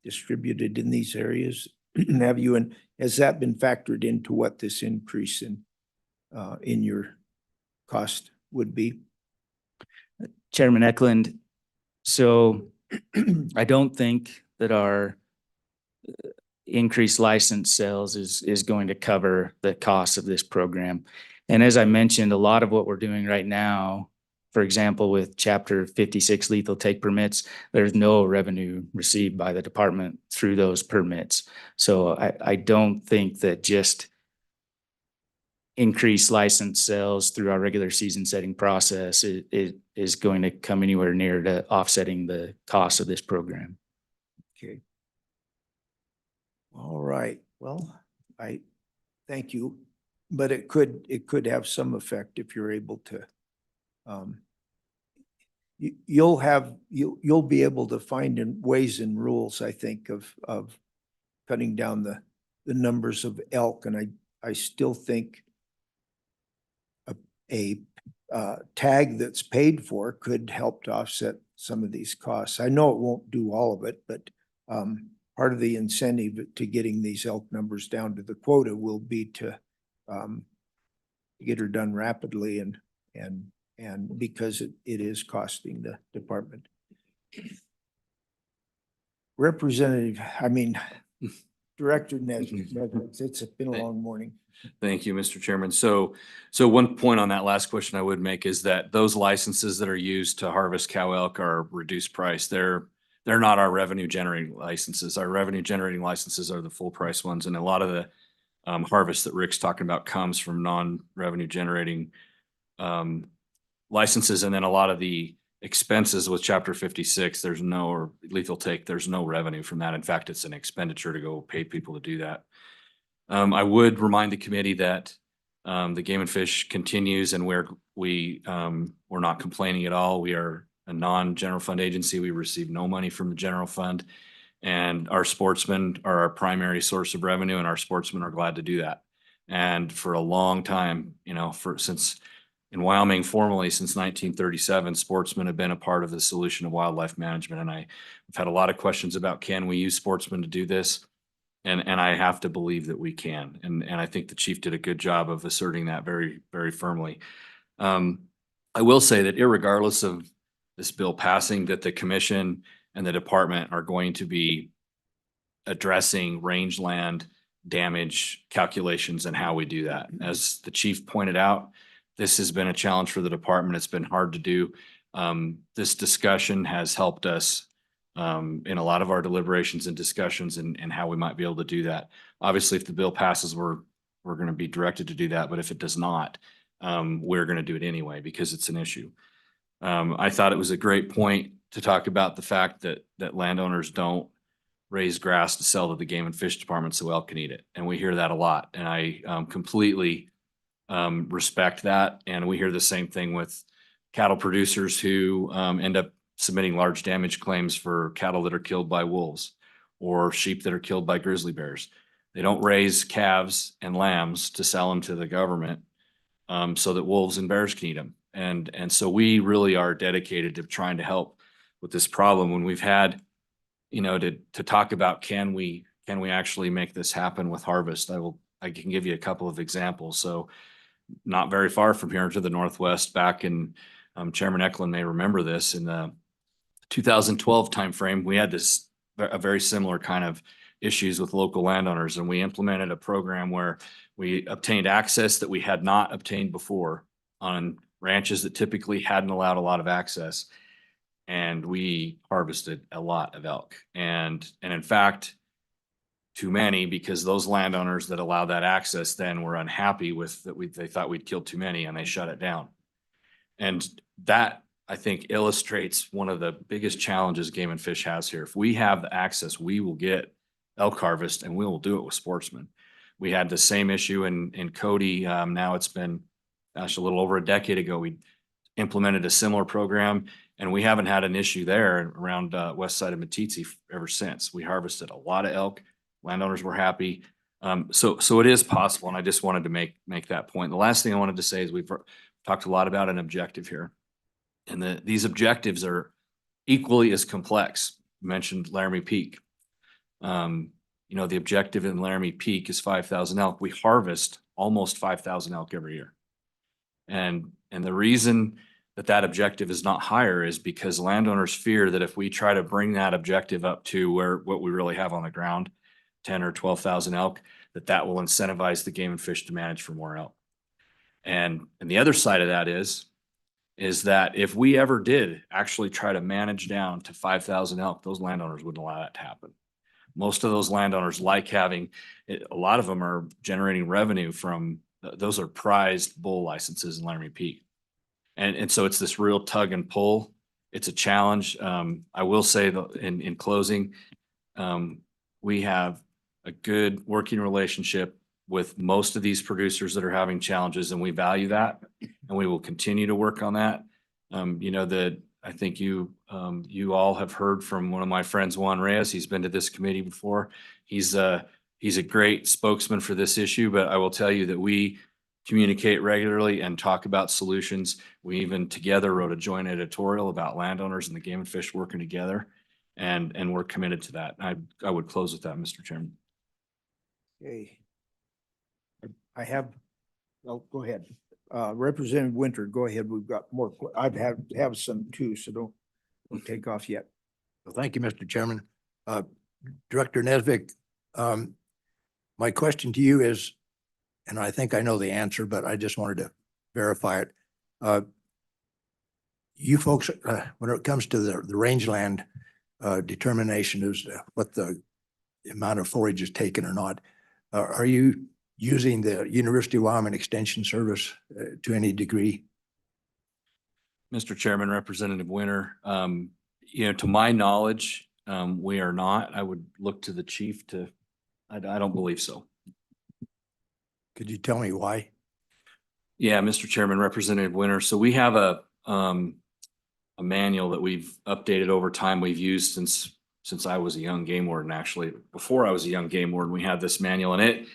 distributed in these areas? Has that been factored into what this increase in your cost would be? Chairman Eklund, so I don't think that our increased license sales is going to cover the cost of this program. And as I mentioned, a lot of what we're doing right now, for example, with Chapter 56 lethal take permits, there's no revenue received by the department through those permits. So I don't think that just increased license sales through our regular season setting process is going to come anywhere near to offsetting the cost of this program. Okay. All right, well, I thank you, but it could have some effect if you're able to. You'll be able to find in ways and rules, I think, of cutting down the numbers of elk, and I still think a tag that's paid for could help to offset some of these costs. I know it won't do all of it, but part of the incentive to getting these elk numbers down to the quota will be to get her done rapidly and because it is costing the department. Director Nesbitt, it's been a long morning. Thank you, Mr. Chairman. So one point on that last question I would make is that those licenses that are used to harvest cow elk are reduced price. They're not our revenue generating licenses. Our revenue generating licenses are the full price ones. And a lot of the harvest that Rick's talking about comes from non-revenue generating licenses. And then a lot of the expenses with Chapter 56, or lethal take, there's no revenue from that. In fact, it's an expenditure to go pay people to do that. I would remind the committee that the Game and Fish continues, and we're not complaining at all. We are a non-general fund agency. We receive no money from the general fund, and our sportsmen are our primary source of revenue, and our sportsmen are glad to do that. And for a long time, since in Wyoming, formally since 1937, sportsmen have been a part of the solution of wildlife management. And I've had a lot of questions about, can we use sportsmen to do this? And I have to believe that we can. And I think the chief did a good job of asserting that very, very firmly. I will say that irregardless of this bill passing, that the commission and the department are going to be addressing rangeland damage calculations and how we do that. As the chief pointed out, this has been a challenge for the department. It's been hard to do. This discussion has helped us in a lot of our deliberations and discussions and how we might be able to do that. Obviously, if the bill passes, we're going to be directed to do that. But if it does not, we're going to do it anyway because it's an issue. I thought it was a great point to talk about the fact that landowners don't raise grass to sell to the game and fish department so elk can eat it. And we hear that a lot. And I completely respect that. And we hear the same thing with cattle producers who end up submitting large damage claims for cattle that are killed by wolves or sheep that are killed by grizzly bears. They don't raise calves and lambs to sell them to the government so that wolves and bears can eat them. And so we really are dedicated to trying to help with this problem. When we've had, to talk about, can we actually make this happen with harvest? I can give you a couple of examples. So not very far from here to the northwest, back in, Chairman Eklund may remember this, in the 2012 timeframe, we had a very similar kind of issues with local landowners, and we implemented a program where we obtained access that we had not obtained before on ranches that typically hadn't allowed a lot of access. And we harvested a lot of elk. And in fact, too many, because those landowners that allowed that access then were unhappy with that. They thought we'd killed too many and they shut it down. And that, I think, illustrates one of the biggest challenges Game and Fish has here. If we have the access, we will get elk harvest and we will do it with sportsmen. We had the same issue in Cody. Now it's been, a little over a decade ago, we implemented a similar program, and we haven't had an issue there around west side of Meeteetse ever since. We harvested a lot of elk. Landowners were happy. So it is possible, and I just wanted to make that point. The last thing I wanted to say is we've talked a lot about an objective here, and these objectives are equally as complex. You mentioned Laramie Peak. The objective in Laramie Peak is 5,000 elk. We harvest almost 5,000 elk every year. And the reason that objective is not higher is because landowners fear that if we try to bring that objective up to what we really have on the ground, 10 or 12,000 elk, that will incentivize the Game and Fish to manage for more elk. And the other side of that is that if we ever did actually try to manage down to 5,000 elk, those landowners wouldn't allow that to happen. Most of those landowners like having it, a lot of them are generating revenue from, those are prized bull licenses in Laramie Peak. And so it's this real tug and pull. It's a challenge. I will say that in closing, we have a good working relationship with most of these producers that are having challenges, and we value that, and we will continue to work on that. I think you all have heard from one of my friends, Juan Reyes. He's been to this committee before. He's a great spokesman for this issue, but I will tell you that we communicate regularly and talk about solutions. We even together wrote a joint editorial about landowners and the Game and Fish working together, and we're committed to that. I would close with that, Mr. Chairman. Okay. Go ahead. Representative Winter, go ahead. We've got more. Have some too, so don't take off yet. Well, thank you, Mr. Chairman. Director Nesvik, my question to you is, and I think I know the answer, but I just wanted to verify it. You folks, when it comes to the rangeland determination as what the amount of forage is taken or not, are you using the University of Wyoming Extension Service to any degree? Mr. Chairman, Representative Winter, to my knowledge, we are not. I would look to the chief I don't believe so. Could you tell me why? Yeah, Mr. Chairman, Representative Winter. So we have a manual that we've updated over time. We've used since I was a young game warden, actually. Before I was a young game warden, we had this manual, and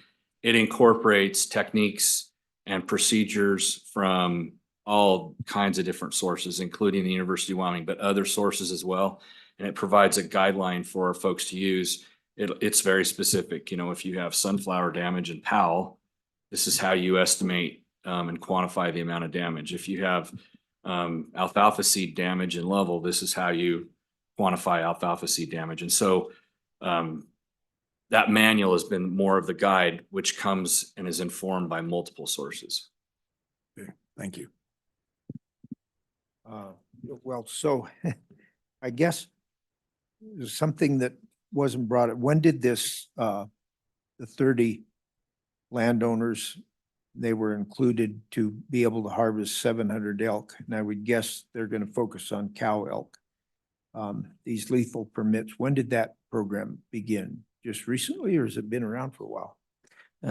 it incorporates techniques and procedures from all kinds of different sources, including the University of Wyoming, but other sources as well. And it provides a guideline for our folks to use. It's very specific. If you have sunflower damage in Powell, this is how you estimate and quantify the amount of damage. If you have alfalfa seed damage in Lovell, this is how you quantify alfalfa seed damage. And so that manual has been more of the guide, which comes and is informed by multiple sources. Okay, thank you. Well, so I guess something that wasn't brought up. When did this, the 30 landowners They were included to be able to harvest 700 elk, and I would guess they're going to focus on cow elk. These lethal permits, when did that program begin? Just recently, or has it been around for a while?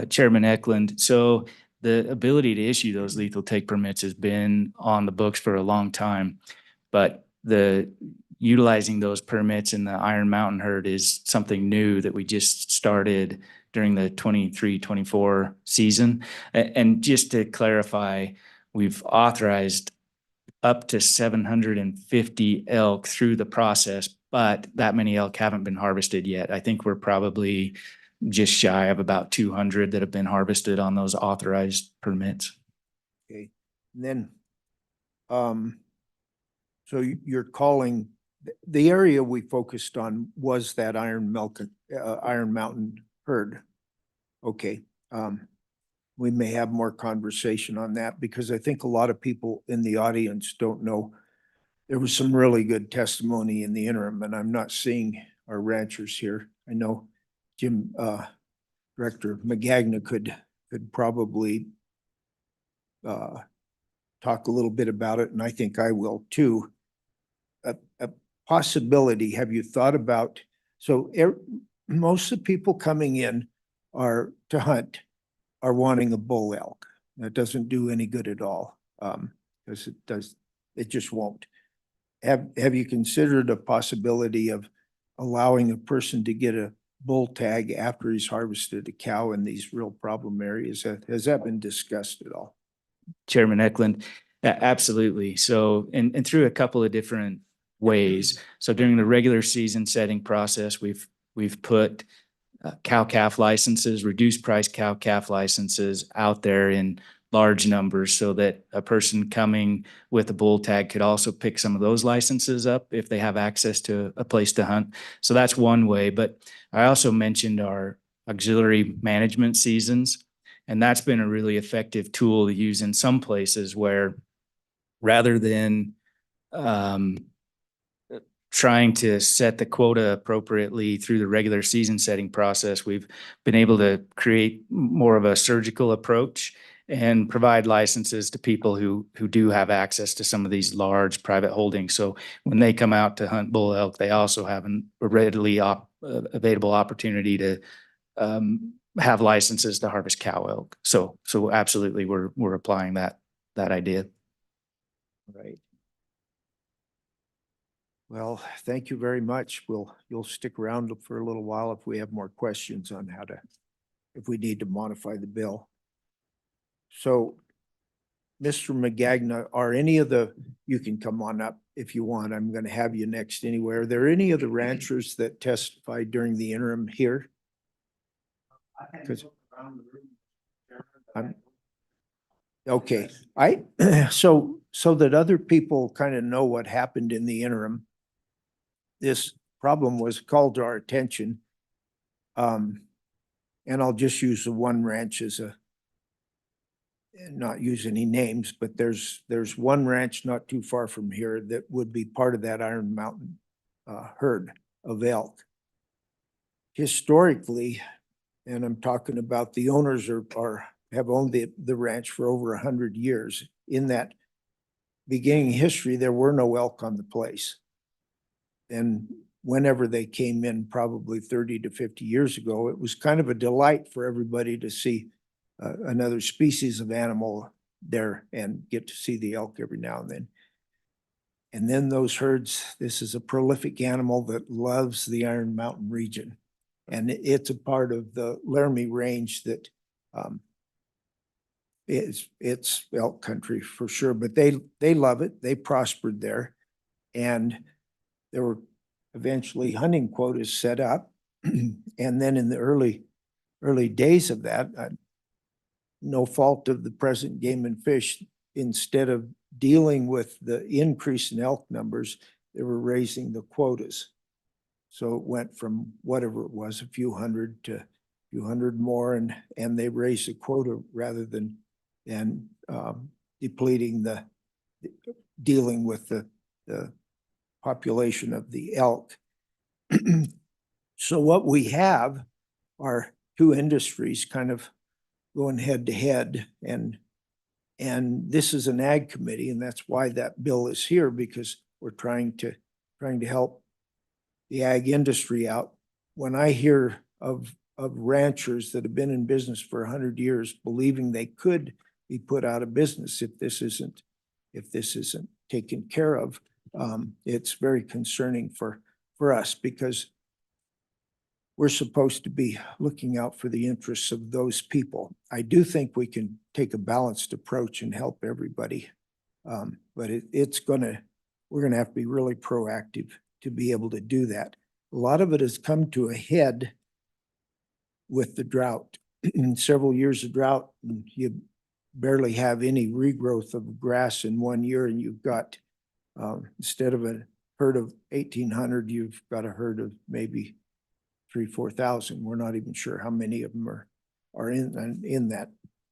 Chairman Eklund, so the ability to issue those lethal take permits has been on the books for a long time. But the utilizing those permits in the Iron Mountain herd is something new that we just started during the 23-24 season. And just to clarify, we've authorized up to 750 elk through the process, but that many elk haven't been harvested yet. I think we're probably just shy of about 200 that have been harvested on those authorized permits. Okay, and then, so you're calling, the area we focused on was that Iron Mountain herd. Okay, we may have more conversation on that because I think a lot of people in the audience don't know. There was some really good testimony in the interim, and I'm not seeing our ranchers here. I know Jim, Director Magagna could probably talk a little bit about it, and I think I will too. A possibility, have you thought about, so most of the people coming in are to hunt are wanting a bull elk. That doesn't do any good at all, because it just won't. Have you considered a possibility of allowing a person to get a bull tag after he's harvested a cow in these real problem areas? Has that been discussed at all? Chairman Eklund, absolutely. So, and through a couple of different ways. So during the regular season setting process, we've put cow-calf licenses, reduced price cow-calf licenses out there in large numbers so that a person coming with a bull tag could also pick some of those licenses up if they have access to a place to hunt. So that's one way. But I also mentioned our auxiliary management seasons, and that's been a really effective tool to use in some places where rather than trying to set the quota appropriately through the regular season setting process, we've been able to create more of a surgical approach and provide licenses to people who do have access to some of these large private holdings. So when they come out to hunt bull elk, they also have a readily available opportunity to have licenses to harvest cow elk. So absolutely, we're applying that idea. Right. Well, thank you very much. You'll stick around for a little while if we have more questions on if we need to modify the bill. So, Mr. Magagna, are any of you can come on up if you want. I'm going to have you next anywhere. Are there any of the ranchers that testified during the interim here? Okay, so that other people kind of know what happened in the interim, this problem was called to our attention. And I'll just use the one ranch as not use any names, but there's one ranch not too far from here that would be part of that Iron Mountain herd of elk. Historically, and I'm talking about the owners have owned the ranch for over 100 years. In that beginning history, there were no elk on the place. And whenever they came in, probably 30 to 50 years ago, it was kind of a delight for everybody to see another species of animal there and get to see the elk every now and then. And then those herds, this is a prolific animal that loves the Iron Mountain region. And it's a part of the Laramie Range that it's elk country for sure, but they love it. They prospered there. And there were eventually hunting quotas set up. And then in the early days of that, no fault of the present Game and Fish, instead of dealing with the increase in elk numbers, they were raising the quotas. So it went from whatever it was, a few hundred to a few hundred more, and they raised the quota rather than depleting dealing with the population of the elk. So what we have are two industries kind of going head to head and this is an ag committee and that's why that bill is here because we're trying to help the ag industry out. When I hear of ranchers that have been in business for 100 years, believing they could be put out of business if this isn't taken care of, it's very concerning for us because we're supposed to be looking out for the interests of those people. I do think we can take a balanced approach and help everybody. But we're gonna have to be really proactive to be able to do that. A lot of it has come to a head with the drought. In several years of drought, you barely have any regrowth of grass in 1 year and you've got, instead of a herd of 1,800, you've got a herd of maybe 3,000-4,000. We're not even sure how many of them are in that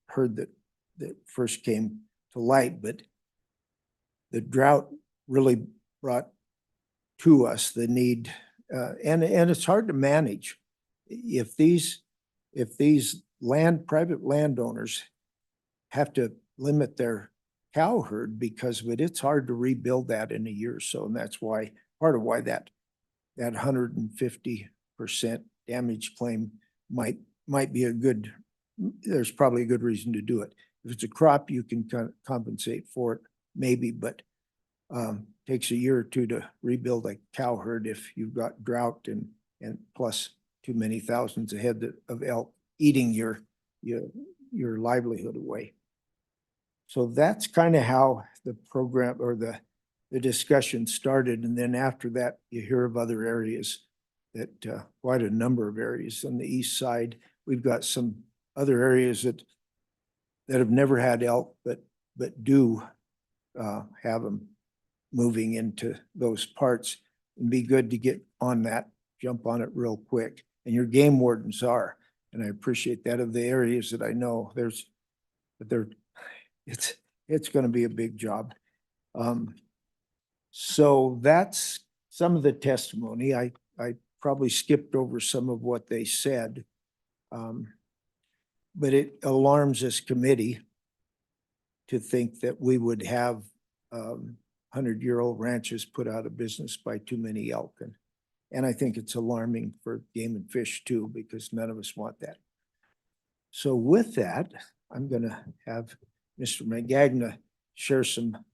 herd that first came to light, but the drought really brought to us the need, and it's hard to manage. If these private landowners have to limit their cow herd because of it, it's hard to rebuild that in a year or so, and that's why part of why that 150% damage claim might be there's probably a good reason to do it. If it's a crop, you can compensate for it, maybe, but takes a year or two to rebuild a cow herd if you've got drought and plus too many thousands of head of elk eating your livelihood away. So that's kind of how the program or the discussion started. And then after that, you hear of other areas that quite a number of areas on the east side. We've got some other areas that have never had elk, but do have them moving into those parts. It'd be good to get on that, jump on it real quick. And your game wardens are, and I appreciate that. Of the areas that I know, it's going to be a big job. So that's some of the testimony. I probably skipped over some of what they said. But it alarms this committee to think that we would have 100-year-old ranches put out of business by too many elk. And I think it's alarming for Game and Fish too, because none of us want that. So with that, I'm gonna have Mr. Magagna share some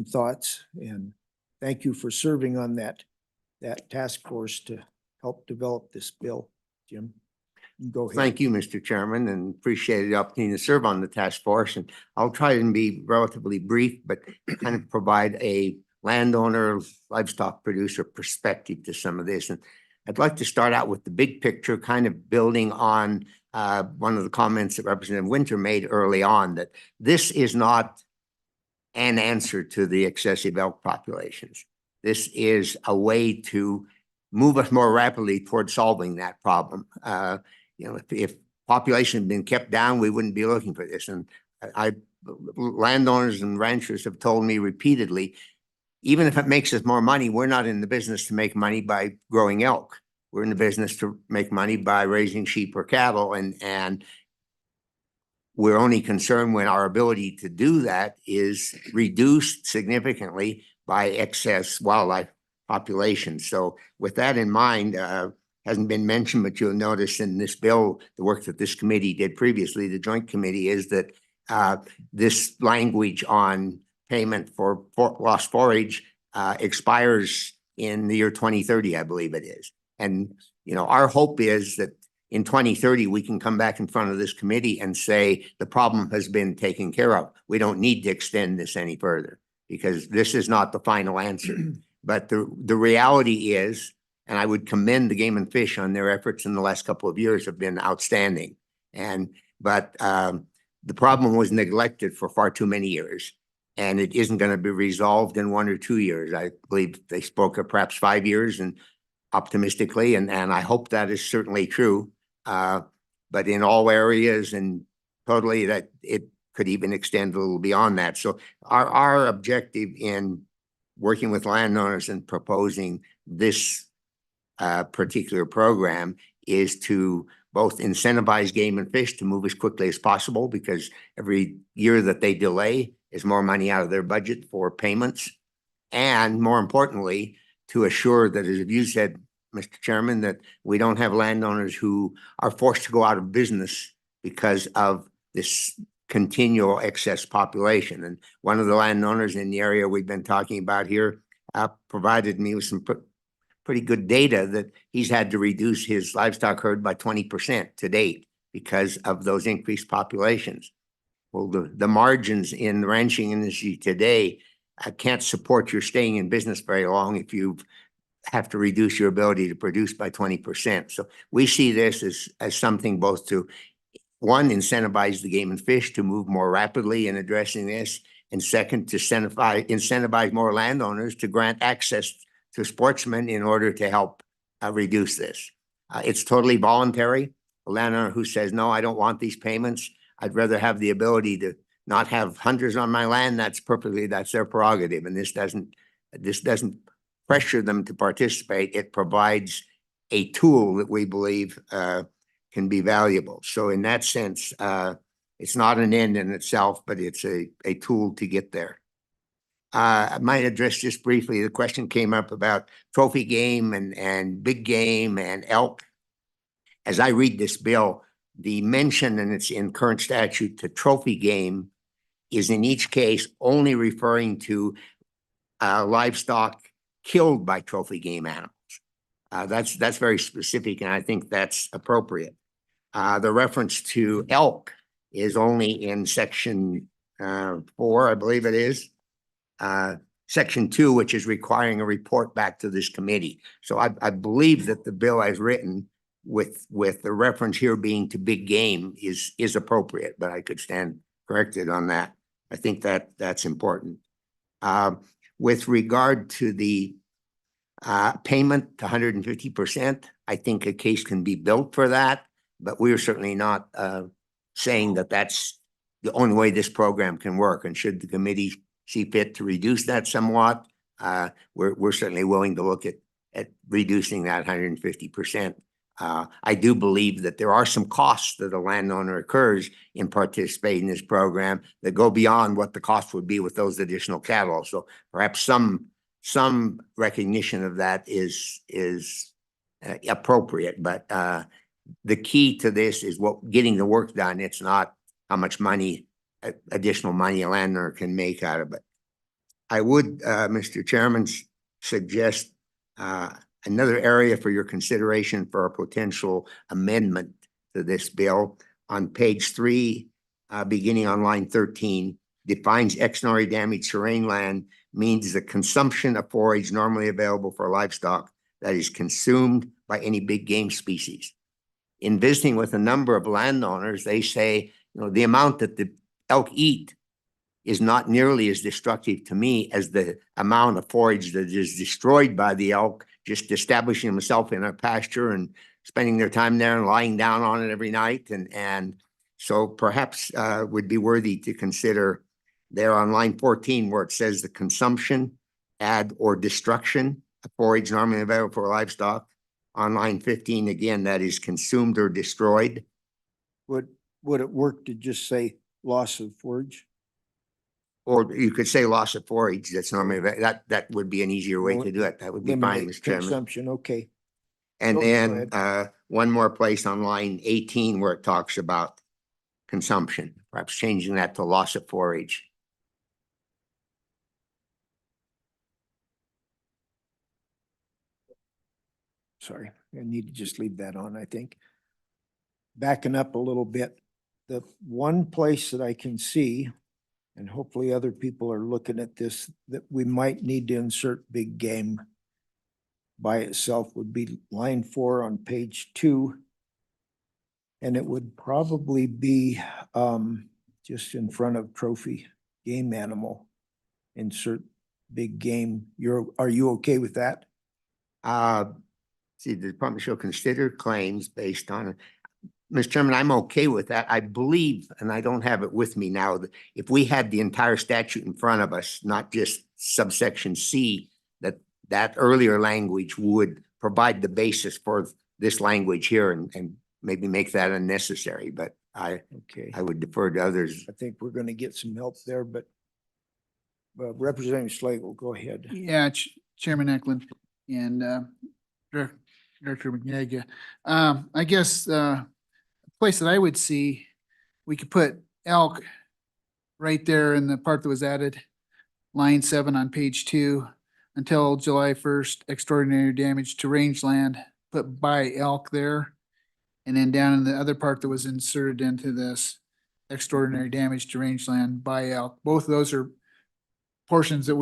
thoughts, and thank you for serving on that task force to help develop this bill. Jim, go ahead. Thank you, Mr. Chairman, and appreciate the opportunity to serve on the task force. And I'll try and be relatively brief, but kind of provide a landowner, livestock producer perspective to some of this. And I'd like to start out with the big picture, kind of building on one of the comments that Representative Winter made early on, that this is not an answer to the excessive elk populations. This is a way to move us more rapidly towards solving that problem. If population had been kept down, we wouldn't be looking for this. And landowners and ranchers have told me repeatedly, even if it makes us more money, we're not in the business to make money by growing elk. We're in the business to make money by raising sheep or cattle. And we're only concerned when our ability to do that is reduced significantly by excess wildlife population. So with that in mind, hasn't been mentioned, but you'll notice in this bill, the work that this committee did previously, the joint committee, is that this language on payment for lost forage expires in the year 2030, I believe it is. And, our hope is that in 2030, we can come back in front of this committee and say the problem has been taken care of. We don't need to extend this any further because this is not the final answer. But the reality is, and I would commend the Game and Fish on their efforts in the last couple of years have been outstanding. But the problem was neglected for far too many years, and it isn't going to be resolved in 1 or 2 years. I believe they spoke of perhaps 5 years, and optimistically, and I hope that is certainly true. But in all areas and totally that it could even extend a little beyond that. So our objective in working with landowners and proposing this particular program is to both incentivize Game and Fish to move as quickly as possible, because every year that they delay is more money out of their budget for payments. And more importantly, to assure that, as you said, Mr. Chairman, that we don't have landowners who are forced to go out of business because of this continual excess population. And one of the landowners in the area we've been talking about here provided me with some pretty good data that he's had to reduce his livestock herd by 20% to date because of those increased populations. Well, the margins in the ranching industry today can't support your staying in business very long if you have to reduce your ability to produce by 20%. So we see this as something both to, one, incentivize the Game and Fish to move more rapidly in addressing this, and second, to incentivize more landowners to grant access to sportsmen in order to help reduce this. It's totally voluntary. A landowner who says, no, I don't want these payments, I'd rather have the ability to not have hunters on my land, that's their prerogative. And this doesn't pressure them to participate. It provides a tool that we believe can be valuable. So in that sense, it's not an end in itself, but it's a tool to get there. I might address just briefly, the question came up about trophy game and big game and elk. As I read this bill, the mention, and it's in current statute, to trophy game is in each case only referring to livestock killed by trophy game animals. That's very specific, and I think that's appropriate. The reference to elk is only in section 4, I believe it is. Section 2, which is requiring a report back to this committee. So I believe that the bill as written, with the reference here being to big game, is appropriate, but I could stand corrected on that. I think that's important. With regard to the payment to 150%, I think a case can be built for that, but we're certainly not saying that that's the only way this program can work. And should the committee see fit to reduce that somewhat, we're certainly willing to look at reducing that 150%. I do believe that there are some costs that a landowner incurs in participating in this program that go beyond what the cost would be with those additional cattle. So perhaps some recognition of that is appropriate, but the key to this is getting the work done. It's not how much money, additional money a landowner can make out of it. I would, Mr. Chairman, suggest another area for your consideration for a potential amendment to this bill. On page 3, beginning on line 13, defines externally damaged terrain land means the consumption of forage normally available for livestock that is consumed by any big game species. In visiting with a number of landowners, they say, the amount that the elk eat is not nearly as destructive to me as the amount of forage that is destroyed by the elk just establishing themselves in a pasture and spending their time there and lying down on it every night. And so perhaps would be worthy to consider there on line 14, where it says the consumption, add or destruction of forage normally available for livestock. On line 15, again, that is consumed or destroyed. Would it work to just say loss of forage? Or you could say loss of forage. That's normally, that would be an easier way to do it. That would be fine, Eliminate Mr. Chairman. consumption, okay. And Go then ahead. one more place on line 18 where it talks about consumption, perhaps changing that to loss of forage. Sorry, I need to just leave that on, I think. Backing up a little bit, the one place that I can see, and hopefully other people are looking at this, that we might need to insert big game by itself would be line 4 on page 2. And it would probably be just in front of trophy game animal, insert big game. Are you okay with that? See, the department shall consider claims based on, Mr. Chairman, I'm okay with that. I believe, and I don't have it with me now, that if we had the entire statute in front of us, not just subsection C, that earlier language would provide the basis for this language here. And maybe make that unnecessary, but Okay. I would defer to others. I think we're gonna get some help there, but Representative Slagle, go ahead. Yeah, Chairman Eklund and Director McNaga. I guess a place that I would see, we could put elk right there in the part that was added, line 7 on page 2, until July 1st, extraordinary damage to rangeland, put by elk there. And then down in the other part that was inserted into this, extraordinary damage to rangeland by elk. Both of those are portions that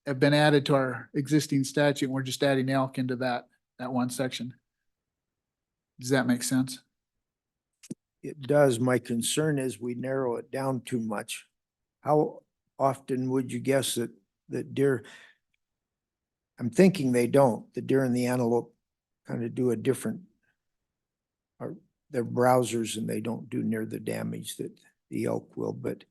have been added to our existing statute. We're just adding elk into that one section. Does that make sense? It does. My concern is we narrow it down too much. How often would you guess that deer? I'm thinking they don't. The deer and the antelope kind of do a different, or they're browsers and they don't do near the damage that the elk will, but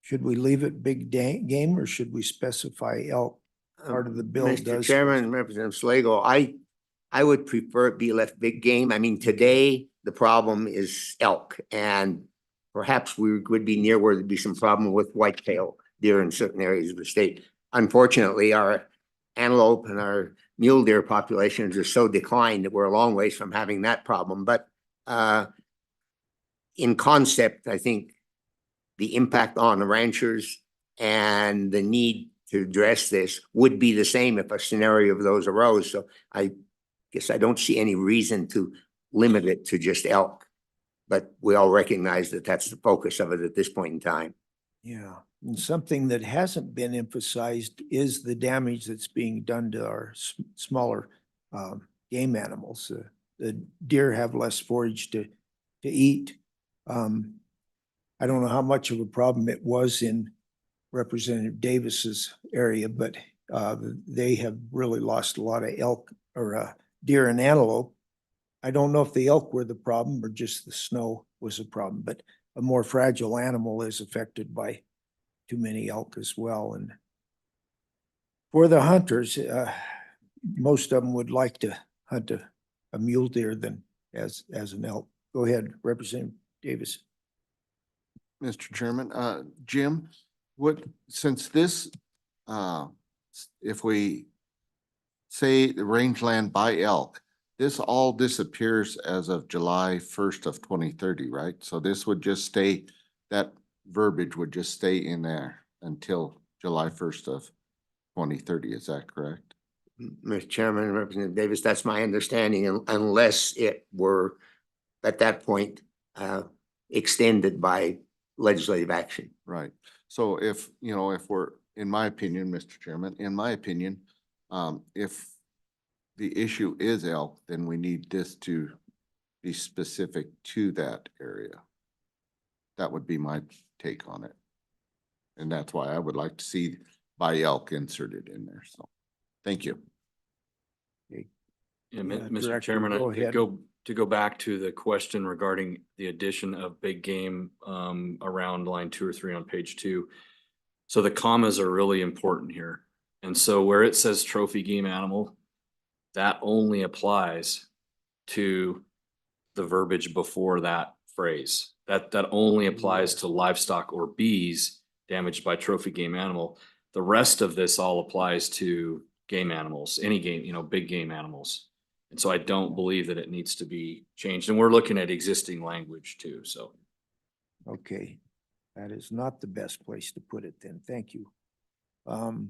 should we leave it big game or should we specify elk? Part of the bill Mr. does. Chairman, Representative Slagle, I would prefer it be left big game. I mean, today, the problem is elk, and perhaps we would be near where there'd be some problem with whitetail deer in certain areas of the state. Unfortunately, our antelope and our mule deer populations are so declined that we're a long ways from having that problem. But in concept, I think the impact on the ranchers and the need to address this would be the same if a scenario of those arose. So I guess I don't see any reason to limit it to just elk. But we all recognize that that's the focus of it at this point in time. Yeah, and something that hasn't been emphasized is the damage that's being done to our smaller game animals. The deer have less forage to eat. I don't know how much of a problem it was in Representative Davis's area, but they have really lost a lot of elk or deer and antelope. I don't know if the elk were the problem or just the snow was a problem, but a more fragile animal is affected by too many elk as well. And for the hunters, most of them would like to hunt a mule deer than as an elk. Go ahead, Representative Davis. Mr. Chairman, Jim, since this, if we say the rangeland by elk, this all disappears as of July 1st of 2030, right? So this would just stay, that verbiage would just stay in there until July 1st of 2030. Is that correct? Mr. Chairman, Representative Davis, that's my understanding, unless it were at that point extended by legislative action. Right. So if we're, in my opinion, Mr. Chairman, in my opinion, if the issue is elk, then we need this to be specific to that area. That would be my take on it. And that's why I would like to see by elk inserted in there. So, thank you. Yeah, Mr. Director, Chairman, go ahead. to go back to the question regarding the addition of big game around line 2 or 3 on page 2. So the commas are really important here. And so where it says trophy game animal, that only applies to the verbiage before that phrase. That only applies to livestock or bees damaged by trophy game animal. The rest of this all applies to game animals, any game, big game animals. And so I don't believe that it needs to be changed. And we're looking at existing language too, so. Okay, that is not the best place to put it then. Thank you. Well,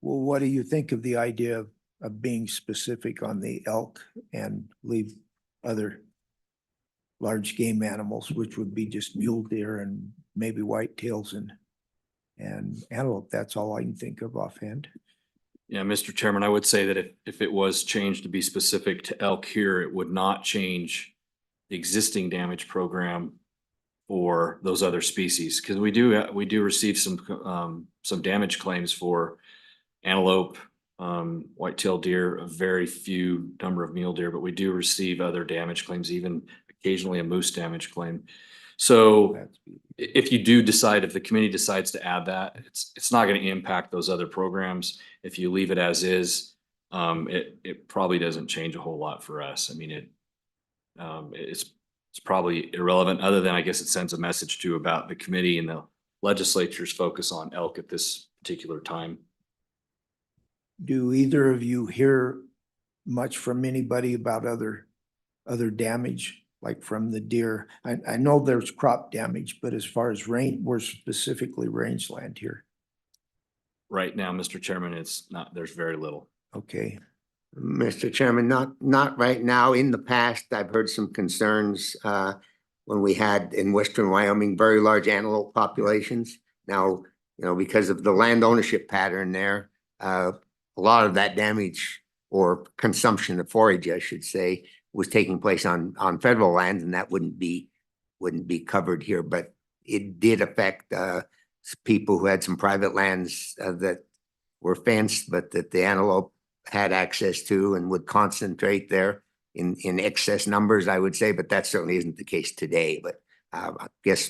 what do you think of the idea of being specific on the elk and leave other large game animals, which would be just mule deer and maybe whitetails and antelope? That's all I can think of offhand. Yeah, Mr. Chairman, I would say that if it was changed to be specific to elk here, it would not change the existing damage program for those other species. Because we do receive some damage claims for antelope, whitetail deer, a very few number of mule deer, but we do receive other damage claims, even occasionally a moose damage claim. So if the committee decides to add that, it's not going to impact those other programs. If you leave it as is, it probably doesn't change a whole lot for us. I mean, it's probably irrelevant, other than I guess it sends a message to about the committee and the legislature's focus on elk at this particular time. Do either of you hear much from anybody about other damage, like from the deer? I know there's crop damage, but as far as we're specifically rangeland here. Right now, Mr. Chairman, it's not, there's very little. Okay, Mr. Chairman, not right now. In the past, I've heard some concerns when we had in western Wyoming very large antelope populations. Now, because of the land ownership pattern there, a lot of that damage or consumption of forage, I should say, was taking place on federal land, and that wouldn't be covered here. But it did affect people who had some private lands that were fenced, but that the antelope had access to and would concentrate there in excess numbers, I would say, but that certainly isn't the case today. But I guess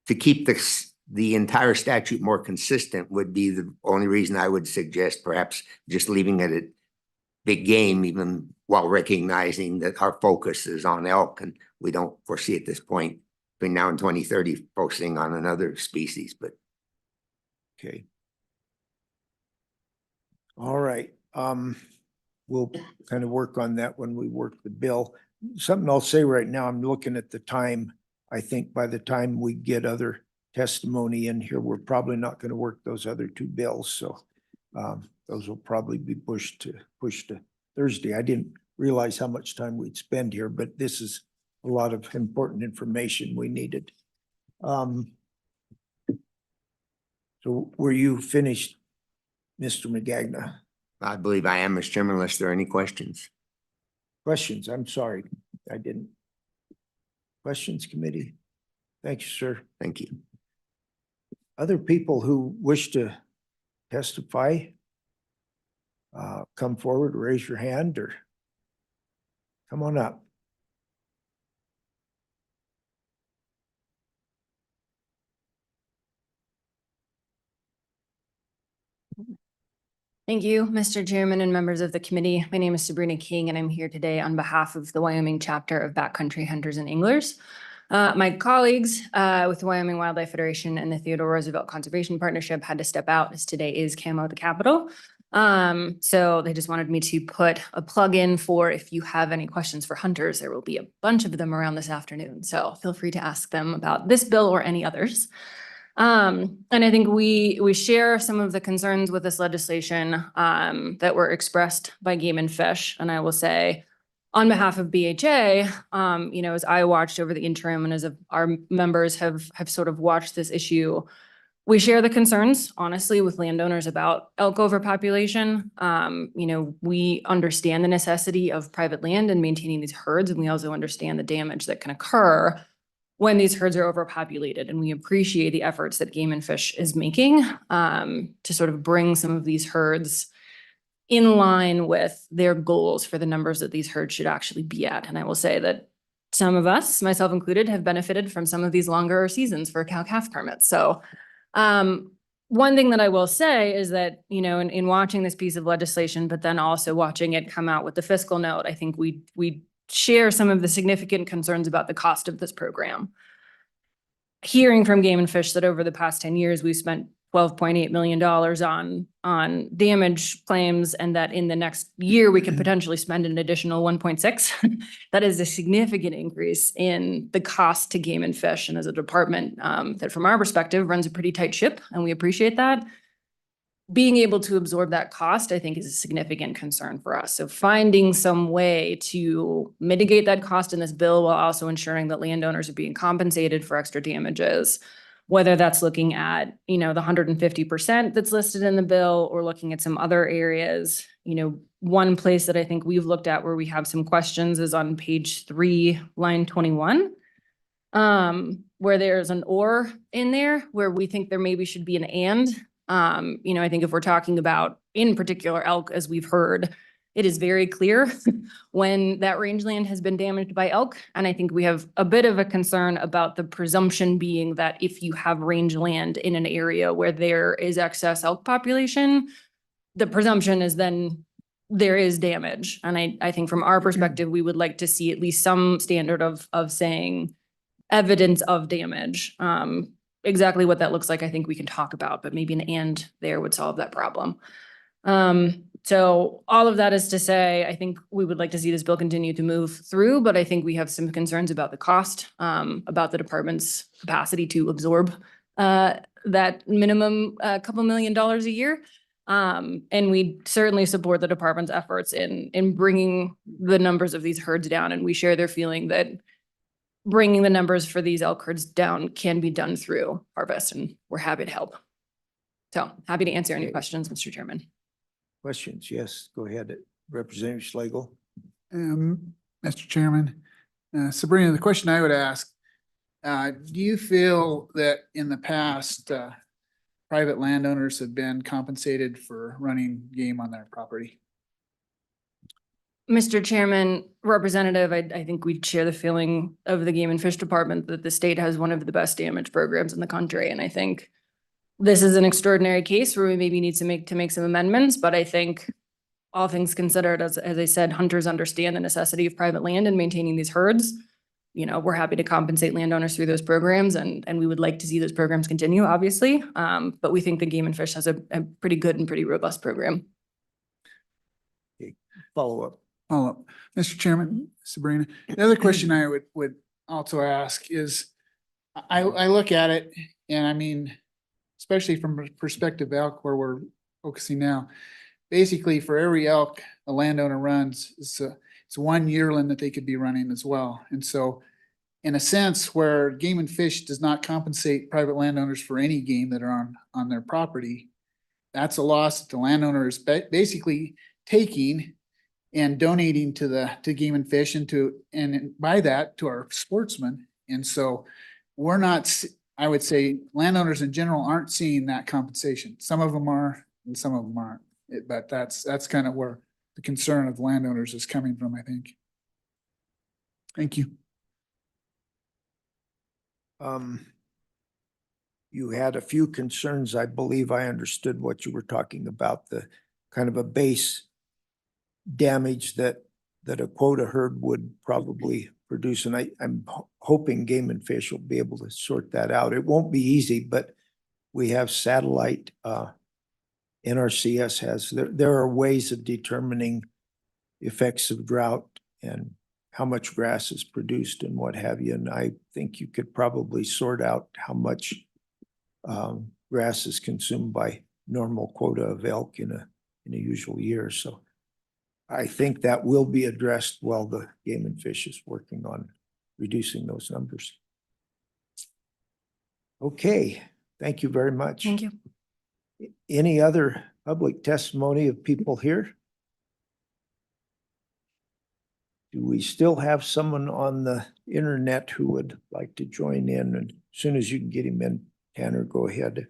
to keep the entire statute more consistent would be the only reason I would suggest perhaps just leaving it at big game, even while recognizing that our focus is on elk, and we don't foresee at this point between now and 2030 focusing on another species. But okay. All right, we'll kind of work on that when we work the bill. Something I'll say right now, I'm looking at the time. I think by the time we get other testimony in here, we're probably not going to work those other two bills. So those will probably be pushed to Thursday. I didn't realize how much time we'd spend here, but this is a lot of important information we needed. So were you finished, Mr. McGagna? I believe I am, Mr. Chairman, unless there are any questions. Questions? I'm sorry, I didn't. Questions, committee? Thank you, sir. Thank you. Other people who wish to testify, come forward, raise your hand, or come on up. Thank you, Mr. Chairman and members of the committee. My name is Sabrina King, and I'm here today on behalf of the Wyoming chapter of Backcountry Hunters and Anglers. My colleagues with the Wyoming Wildlife Federation and the Theodore Roosevelt Conservation Partnership had to step out as today is Camo the Capital. So they just wanted me to put a plug in for if you have any questions for hunters. There will be a bunch of them around this afternoon, so feel free to ask them about this bill or any others. And I think we share some of the concerns with this legislation that were expressed by Game and Fish. And I will say, on behalf of BHA, as I watched over the interim and as our members have sort of watched this issue, we share the concerns, honestly, with landowners about elk overpopulation. We understand the necessity of private land and maintaining these herds, and we also understand the damage that can occur when these herds are overpopulated. And we appreciate the efforts that Game and Fish is making to sort of bring some of these herds in line with their goals for the numbers that these herds should actually be at. And I will say that some of us, myself included, have benefited from some of these longer seasons for cow-calf permits. So one thing that I will say is that, in watching this piece of legislation, but then also watching it come out with the fiscal note, I think we share some of the significant concerns about the cost of this program. Hearing from Game and Fish that over the past 10 years, we've spent $12.8 million on damage claims, and that in the next year, we could potentially spend an additional 1.6. That is a significant increase in the cost to Game and Fish. And as a department that from our perspective runs a pretty tight ship, and we appreciate that, being able to absorb that cost, I think, is a significant concern for us. So finding some way to mitigate that cost in this bill while also ensuring that landowners are being compensated for extra damages, whether that's looking at, the 150% that's listed in the bill or looking at some other areas. One place that I think we've looked at where we have some questions is on page 3, line 21, where there's an or in there where we think there maybe should be an and. I think if we're talking about, in particular, elk, as we've heard, it is very clear when that rangeland has been damaged by elk. And I think we have a bit of a concern about the presumption being that if you have rangeland in an area where there is excess elk population, the presumption is then there is damage. And I think from our perspective, we would like to see at least some standard of saying evidence of damage. Exactly what that looks like, I think we can talk about, but maybe an and there would solve that problem. So all of that is to say, I think we would like to see this bill continue to move through, but I think we have some concerns about the cost, about the department's capacity to absorb that minimum couple $1 million a year. And we certainly support the department's efforts in bringing the numbers of these herds down. And we share their feeling that bringing the numbers for these elk herds down can be done through harvest, and we're happy to help. So happy to answer any questions, Mr. Chairman. Questions? Yes, go ahead. Representative Schlegel. Mr. Chairman, Sabrina, the question I would ask, do you feel that in the past, private landowners have been compensated for running game on their property? Mr. Chairman, Representative, I think we share the feeling of the Game and Fish Department that the state has one of the best damage programs in the country. And I think this is an extraordinary case where we maybe need to make some amendments, but I think all things considered, as I said, hunters understand the necessity of private land and maintaining these herds. You know, we're happy to compensate landowners through those programs, and we would like to see those programs continue, obviously. But we think the Game and Fish has a pretty good and pretty robust program. Follow up. Mr. Chairman, Sabrina, the other question I would also ask is, I look at it and I mean, especially from a perspective of elk where we're focusing now, basically for every elk a landowner runs, it's one yearling that they could be running as well. And so in a sense where Game and Fish does not compensate private landowners for any game that are on their property, that's a loss that the landowner is basically taking and donating to Game and Fish and by that to our sportsmen. And so we're not, I would say landowners in general aren't seeing that compensation. Some of them are and some of them aren't. But that's kind of where the concern of landowners is coming from, I think. Thank you. You had a few concerns. I believe I understood what you were talking about, the kind of a base damage that a quota herd would probably produce. And I'm hoping Game and Fish will be able to sort that out. It won't be easy, but we have satellite, NRCS has, there are ways of determining effects of drought and how much grass is produced and what have you. And I think you could probably sort out how much grass is consumed by normal quota of elk in a usual year. So I think that will be addressed while the Game and Fish is working on reducing those numbers. Okay, thank you very much. Thank you. Any other public testimony of people here? Do we still have someone on the internet who would like to join in? And as soon as you can get him in, Tanner, go ahead.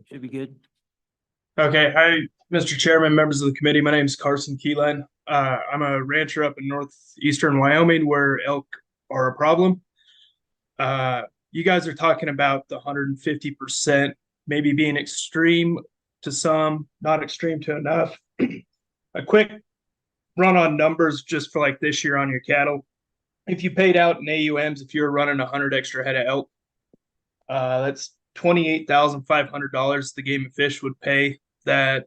Should be good. Okay, hi, Mr. Chairman, members of the committee. My name is Carson Keelan. I'm a rancher up in northeastern Wyoming where elk are a problem. You guys are talking about the 150% maybe being extreme to some, not extreme to enough. A quick run on numbers just for like this year on your cattle. If you paid out in AUMs, if you're running 100 extra head of elk, that's $28,500 the Game and Fish would pay. That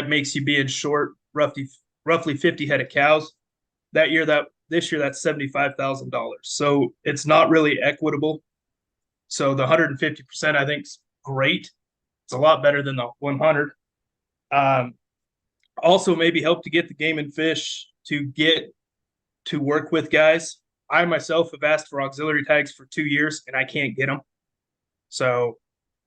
makes you being short roughly 50 head of cows. This year that's $75,000. So it's not really equitable. So the 150% I think is great. It's a lot better than the 100. Also maybe help to get the Game and Fish to get to work with guys. I myself have asked for auxiliary tags for 2 years and I can't get them. So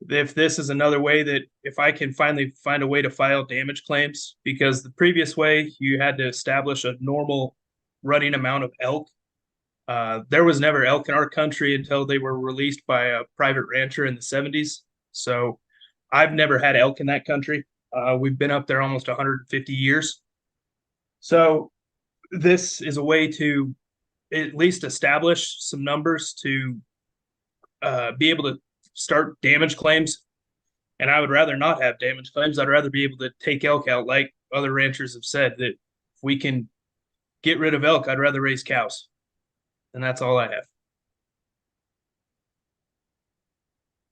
if this is another way that if I can finally find a way to file damage claims, because the previous way you had to establish a normal running amount of elk. There was never elk in our country until they were released by a private rancher in the 70s. So I've never had elk in that country. We've been up there almost 150 years. So this is a way to at least establish some numbers to be able to start damage claims. And I would rather not have damage claims. I'd rather be able to take elk out like other ranchers have said, that if we can get rid of elk, I'd rather raise cows. And that's all I have.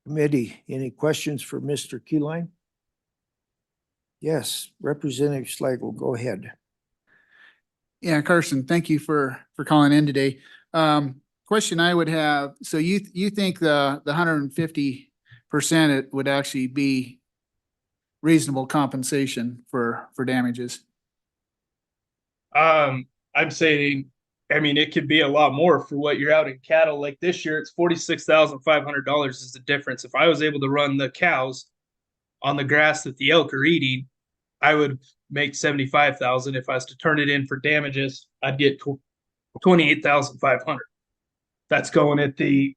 Committee, any questions for Mr. Keyline? Yes, Representative Slagle, go ahead. Yeah, Carson, thank you for calling in today. Question I would have, so you think the 150% it would actually be reasonable compensation for damages? I'm saying, I mean, it could be a lot more for what you're out in cattle. Like this year, it's $46,500 is the difference. If I was able to run the cows on the grass that the elk are eating, I would make 75,000. If I was to turn it in for damages, I'd get 28,500. That's going at the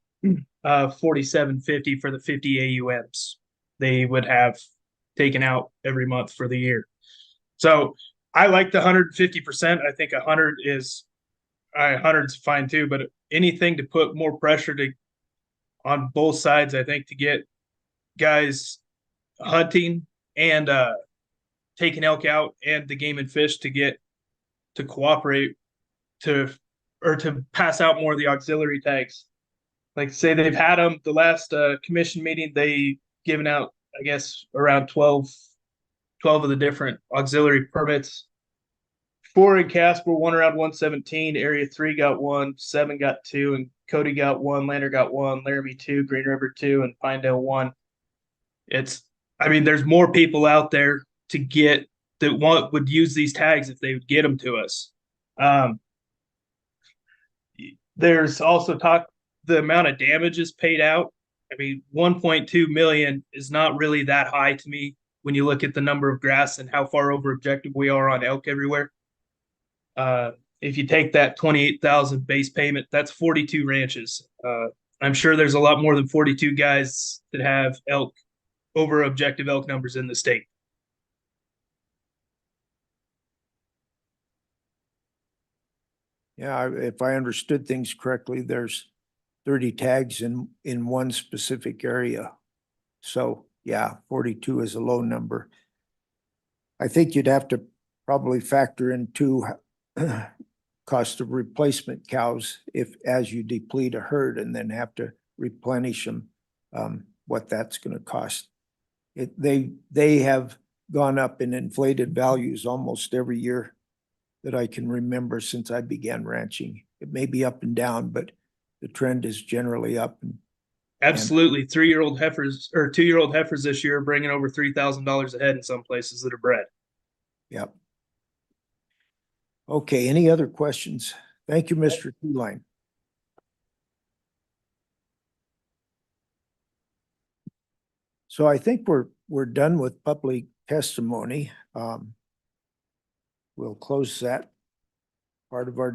4750 for the 50 AUMs they would have taken out every month for the year. So I like the 150%. I think 100's fine too, but anything to put more pressure on both sides, I think, to get guys hunting and taking elk out and the game and fish to cooperate to pass out more of the auxiliary tags. Like say they've had them the last commission meeting, they given out, I guess, around 12 of the different auxiliary permits. 4 in Casper, 1 around 117, Area 3 got 1, 7 got 2, and Cody got 1, Lander got 1, Laramie 2, Green River 2, and Pinedale 1. I mean, there's more people out there to get that would use these tags if they would get them to us. There's also talk the amount of damages paid out. I mean, 1.2 million is not really that high to me when you look at the number of grass and how far over objective we are on elk everywhere. If you take that 28,000 base payment, that's 42 ranches. I'm sure there's a lot more than 42 guys that have elk over objective elk numbers in the state. Yeah, if I understood things correctly, there's 30 tags in one specific area. So yeah, 42 is a low number. I think you'd have to probably factor in too cost of replacement cows as you deplete a herd and then have to replenish them, what that's going to cost. They have gone up in inflated values almost every year that I can remember since I began ranching. It may be up and down, but the trend is generally up. Absolutely. 3-year-old heifers or 2-year-old heifers this year are bringing over $3,000 a head in some places that are bred. Yep. Okay, any other questions? Thank you, Mr. Keyline. So I think we're done with public testimony. We'll close that part of our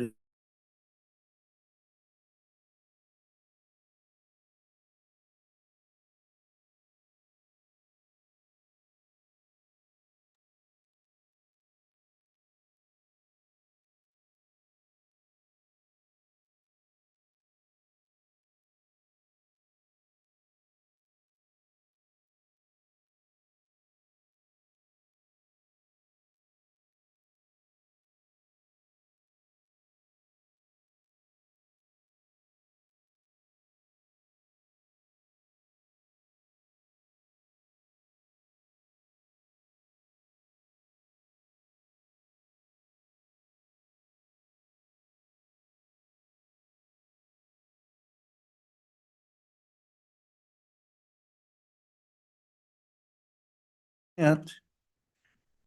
And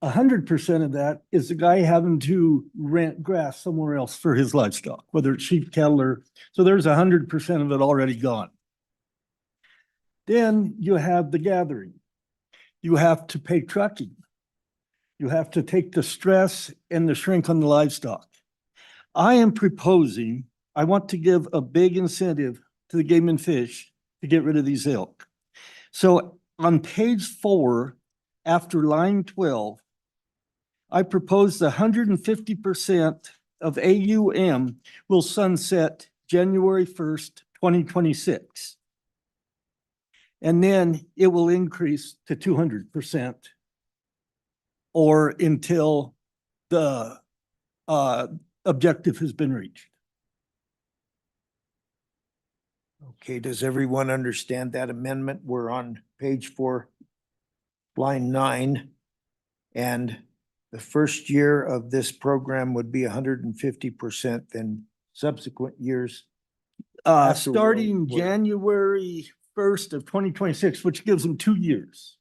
100% of that is the guy having to rent grass somewhere else for his livestock, whether it's sheep, cattle, or, so there's 100% of it already gone. Then you have the gathering. You have to pay trucking. You have to take the stress and the shrink on the livestock. I am proposing, I want to give a big incentive to the game and fish to get rid of these elk. So on page 4, after line 12, I propose the 150% of AUM will sunset January 1st, 2026. And then it will increase to 200% or until the objective has been reached. Okay, does everyone understand that amendment? We're on page 4, line 9. And the first year of this program would be 150%, then subsequent years. After Starting what- January 1st of 2026, which gives them 2 years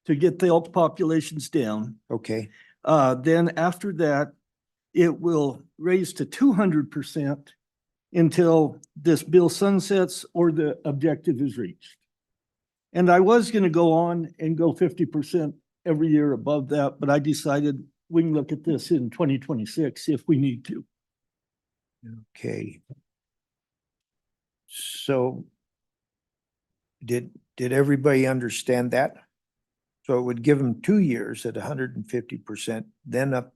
to get the elk populations down. Okay, Then after that, it will raise to 200% until this bill sunsets or the objective is reached. And I was going to go on and go 50% every year above that, but I decided we can look at this in 2026 if we need to. okay. So did everybody understand that? So it would give them 2 years at 150%, then up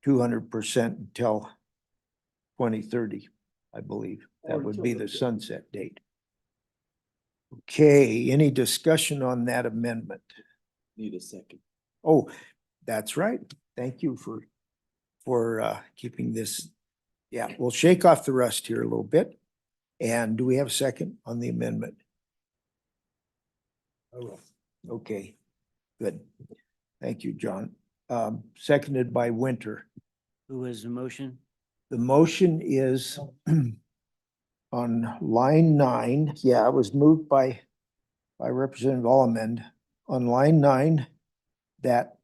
200% until 2030, I believe. That would be the sunset date. Okay, any discussion on that amendment? Need a second. Oh, that's right. Thank you for keeping this. Yeah, we'll shake off the rust here a little bit. And do we have a second on the amendment? Okay, good. Thank you, John. Seconded by Winter. Who has the motion? The motion is on line 9. Yeah, it was moved by Representative Allemand. On line 9, that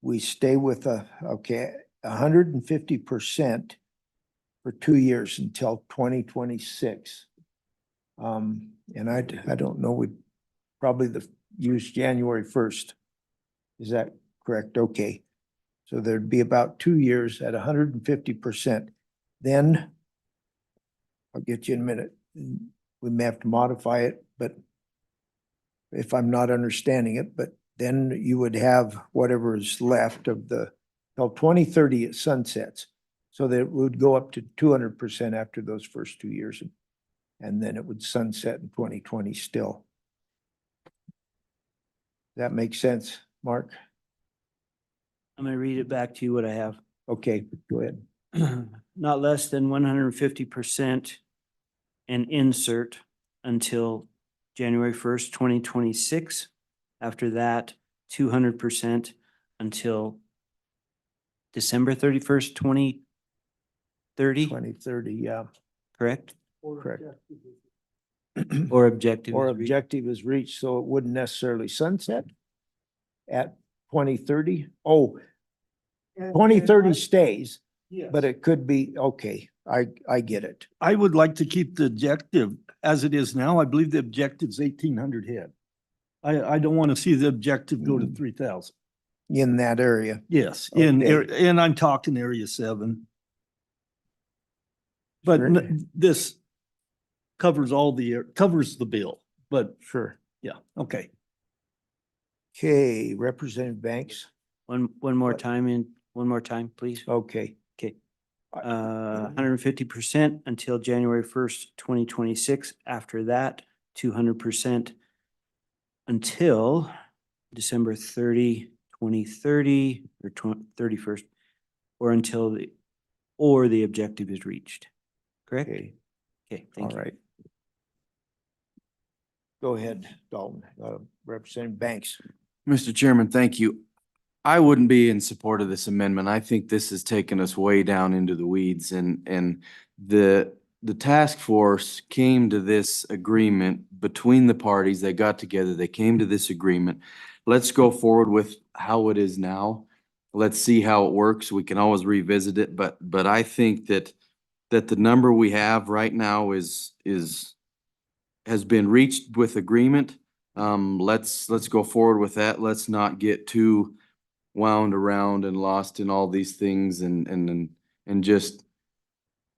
we stay with 150% for 2 years until 2026. And I don't know, we probably use January 1st. Is that correct? Okay. So there'd be about 2 years at 150%. Then I'll get you in a minute. We may have to modify it, but if I'm not understanding it, but then you would have whatever is left of till 2030 it sunsets. So that it would go up to 200% after those first 2 years. And then it would sunset in 2020 still. That makes sense, Mark? I'm gonna read it back to you what I have. Okay, go ahead. Not less than 150% and insert until January 1st, 2026. After that, 200% until December 31st, 2030, 2030, yeah, correct? correct. Or objective. Or is reached. objective is reached, so it wouldn't necessarily sunset at 2030. Oh, 2030 stays, but it could be, okay, I get it. I would like to keep the objective as it is now. I believe the objective is 1,800 head. I don't want to see the objective go to 3,000. In that area. Yes, Okay. and I'm talking area 7. But Sure. This covers covers the bill, but Sure. yeah, okay. Okay, Representative Banks, One more time, please. okay. 150% until January 1st, 2026. After that, 200% until December 30, 2030 or 31st, or until the objective is reached. Correct? Okay, Okay, all thank you. right. Go ahead, Dalton, Representative Banks. Mr. Chairman, thank you. I wouldn't be in support of this amendment. I think this has taken us way down into the weeds and the task force came to this agreement between the parties. They got together, they came to this agreement. Let's go forward with how it is now. Let's see how it works. We can always revisit it, but I think that the number we have right now has been reached with agreement. Let's go forward with that. Let's not get too wound around and lost in all these things and just,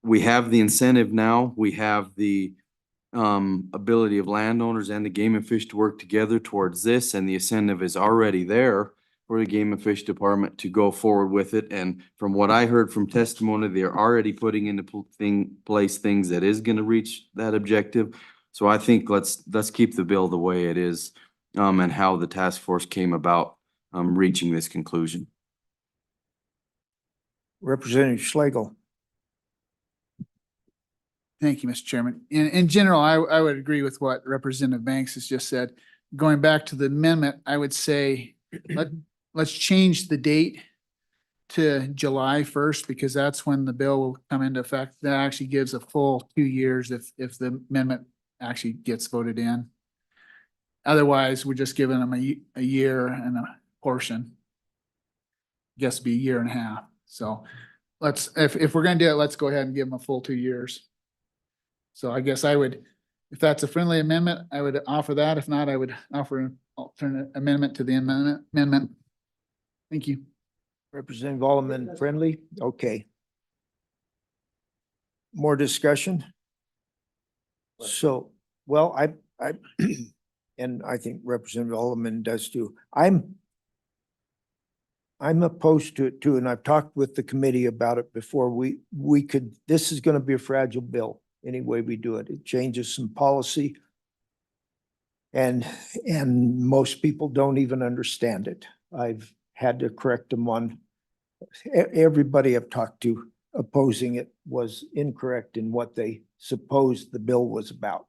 we have the incentive now. We have the ability of landowners and the Game and Fish to work together towards this, and the incentive is already there for the Game and Fish Department to go forward with it. And from what I heard from testimony, they're already putting into place things that is gonna reach that objective. So I think let's keep the bill the way it is, and how the task force came about, reaching this conclusion. Representative Schlegel. Thank you, Mr. Chairman. In general, I would agree with what Representative Banks has just said. Going back to the amendment, I would say, let's change the date to July 1st, because that's when the bill will come into effect. That actually gives a full 2 years if the amendment actually gets voted in. Otherwise, we're just giving them a year and a portion. Guess it'd be a year and a half. So let's, if we're gonna do it, let's go ahead and give them a full 2 years. So I guess I would, if that's a friendly amendment, I would offer that. If not, I would offer an alternate amendment to the amendment. Thank you. Representative Alderman, friendly? Okay. More discussion? So, well, I, and I think Representative Alderman does too. I'm opposed to it too, and I've talked with the committee about it before. We could, this is gonna be a fragile bill any way we do it. It changes some policy. And most people don't even understand it. I've had to correct them on, everybody I've talked to opposing it was incorrect in what they supposed the bill was about.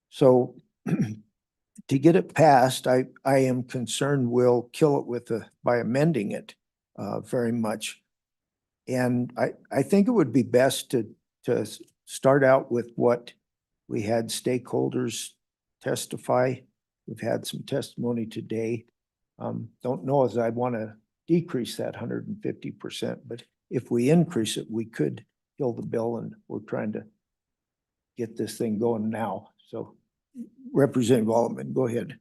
So to get it passed, I am concerned we'll kill it by amending it very much. And I think it would be best to start out with what we had stakeholders testify. We've had some testimony today. Don't know as I want to decrease that 150%, but if we increase it, we could kill the bill, and we're trying to get this thing going now. So Representative Alderman, go ahead.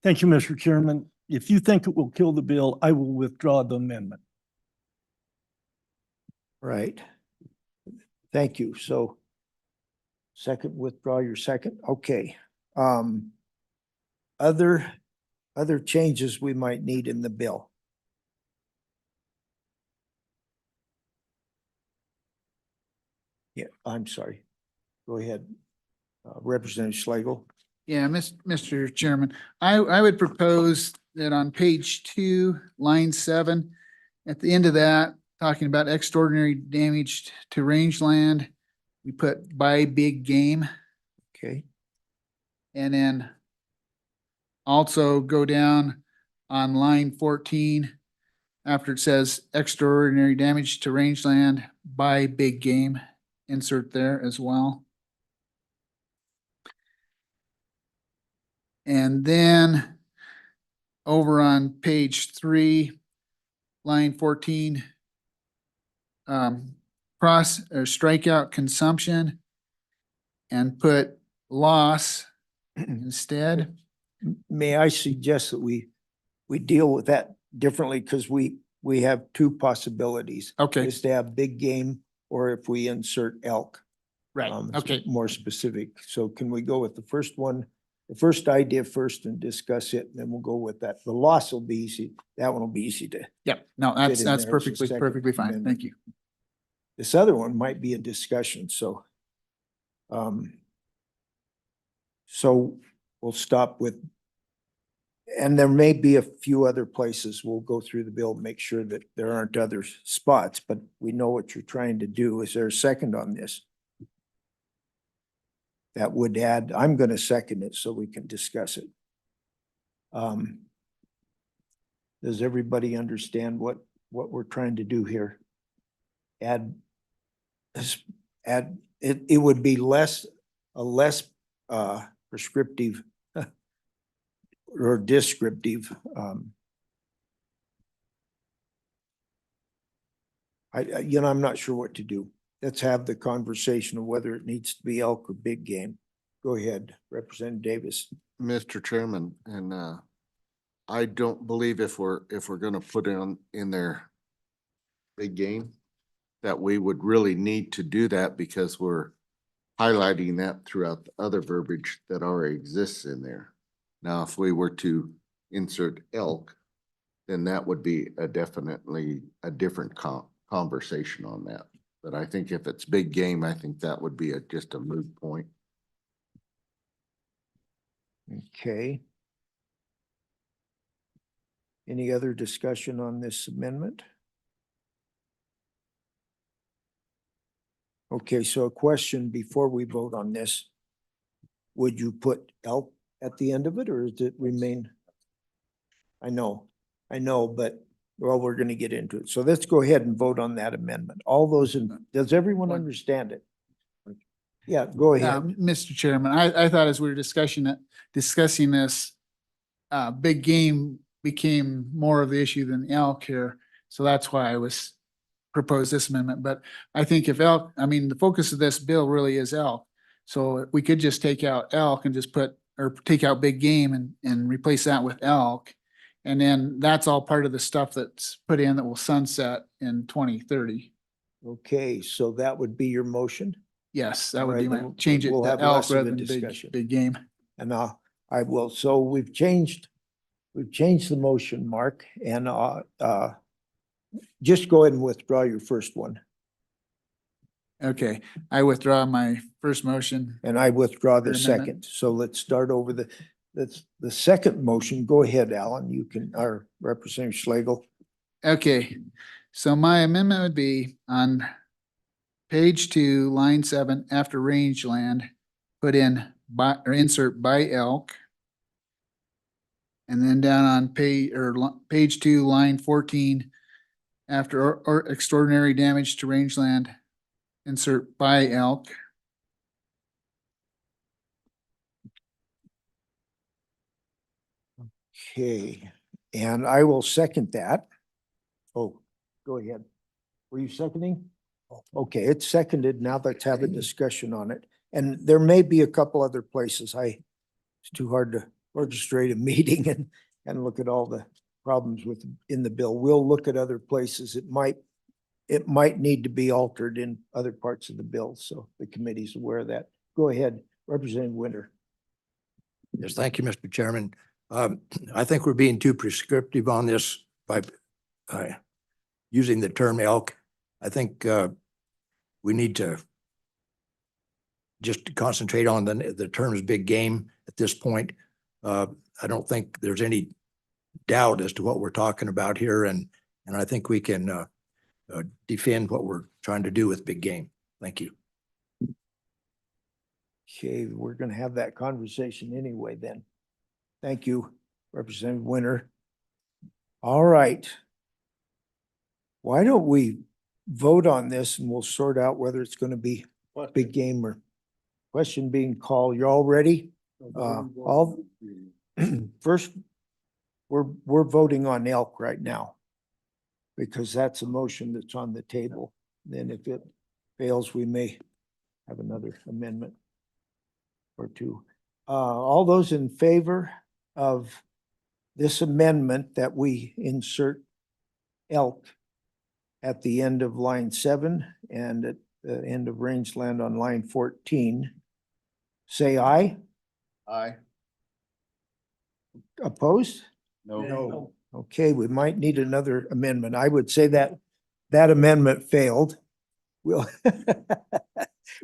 Thank you, Mr. Chairman. If you think it will kill the bill, I will withdraw the amendment. Right. Thank you. So second, withdraw your second. Okay. Other changes we might need in the bill. Yeah, I'm sorry. Go ahead. Representative Schlegel. Yeah, Mr. Chairman, I would propose that on page 2, line 7, at the end of that, talking about extraordinary damage to rangeland, we put by big game. Okay. And then also go down on line 14, after it says extraordinary damage to rangeland by big game, insert there as well. And then over on page 3, line 14, strike out consumption and put loss instead. May I suggest that we deal with that differently, because we have two possibilities. Okay, Is to have big game, or if we insert elk. right, okay. More specific. So can we go with the first one, the first idea first, and discuss it, and then we'll go with that. The loss will be easy. That one will be easy to, Yep, no, fit in that's there as a second perfectly fine. amendment. Thank you. this other one might be a discussion, so. So we'll stop with, and there may be a few other places. We'll go through the bill, make sure that there aren't other spots, but we know what you're trying to do. Is there a second on this? That would add, I'm gonna second it so we can discuss it. Does everybody understand what we're trying to do here? Add, it would be a less prescriptive or descriptive. I'm not sure what to do. Let's have the conversation of whether it needs to be elk or big game. Go ahead, Representative Davis. Mr. Chairman, and I don't believe if we're gonna put in there big game, that we would really need to do that, because we're highlighting that throughout the other verbiage that already exists in there. Now, if we were to insert elk, then that would be definitely a different conversation on that. But I think if it's big game, I think that would be just a moot point. Okay. Any other discussion on this amendment? Okay, so a question before we vote on this. Would you put elk at the end of it, or does it remain? I know, but, well, we're gonna get into it. So let's go ahead and vote on that amendment. All those in, does everyone understand it? Yeah, go ahead. Mr. Chairman, I thought as we were discussing this, big game became more of the issue than elk here. So that's why I was proposed this amendment. But I think if elk, I mean, the focus of this bill really is elk. So we could just take out elk and just put, or take out big game and replace that with elk. And then that's all part of the stuff that's put in that will sunset in 2030. Okay, so that would be your motion? Yes, that would Alright, be my, then change it we'll to have elk less of a rather than discussion. big game. And I will, so we've changed the motion, Mark, and just go ahead and withdraw your first one. Okay, I withdraw my first motion. And I withdraw the Your amendment. second. So let's start over the second motion. Go ahead, Alan. You can, our Representative Schlegel. Okay, so my amendment would be on page 2, line 7, after rangeland, put in by, or insert by elk. And then down on page 2, line 14, after or extraordinary damage to rangeland, insert by elk. Okay, and I will second that. Oh, go ahead. Were you seconding? Okay, it's seconded. Now let's have a discussion on it. And there may be a couple other places. It's too hard to orchestrate a meeting and look at all the problems in the bill. We'll look at other places. It might need to be altered in other parts of the bill, so the committee's aware of that. Go ahead, Representative Winter. Yes, thank you, Mr. Chairman. I think we're being too prescriptive on this by using the term elk. I think we need to just concentrate on the terms big game at this point. I don't think there's any doubt as to what we're talking about here, and I think we can defend what we're trying to do with big game. Thank you. Okay, we're gonna have that conversation anyway then. Thank you, Representative Winter. All right. Why don't we vote on this and we'll sort out whether it's gonna be big game or question being called. You're all ready? First, we're voting on elk right now because that's a motion that's on the table. Then if it fails, we may have another amendment or two. All those in favor of this amendment that we insert elk at the end of line 7 and at the end of rangeland on line 14, say aye. Aye. Opposed? No. Okay, we might need another amendment. I would say that that amendment failed. We'll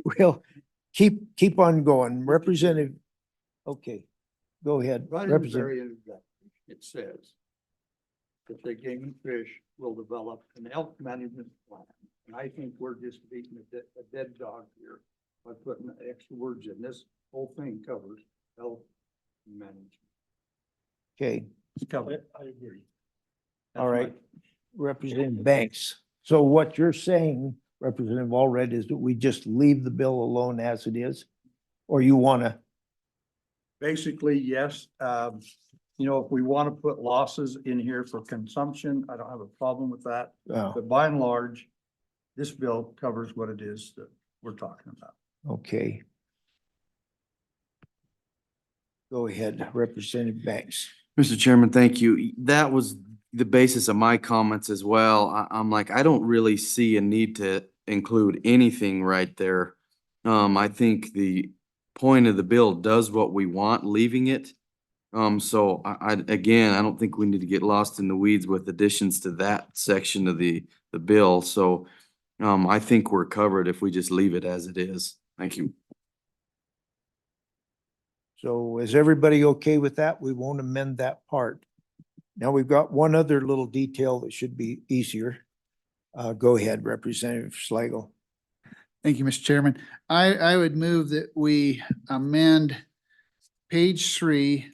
we'll keep on going. Representative, okay, go ahead. Representative. It says that the game and fish will develop an elk management plan. And I think we're just beating a dead dog here by putting extra words in. This whole thing covers elk management. Okay, It's covered. I agree. all right. Representative Banks. So what you're saying, Representative Allred, is that we just leave the bill alone as it is? Or you wanna? Basically, yes. You know, if we want to put losses in here for consumption, I don't have a problem with that. But by and large, this bill covers what it is that we're talking about. Okay. Go ahead, Representative Banks. Mr. Chairman, thank you. That was the basis of my comments as well. I'm like, I don't really see a need to include anything right there. I think the point of the bill does what we want, leaving it. So again, I don't think we need to get lost in the weeds with additions to that section of the bill. So I think we're covered if we just leave it as it is. Thank you. So is everybody okay with that? We won't amend that part. Now we've got one other little detail that should be easier. Go ahead, Representative Schlegel. Thank you, Mr. Chairman. I would move that we amend page 3,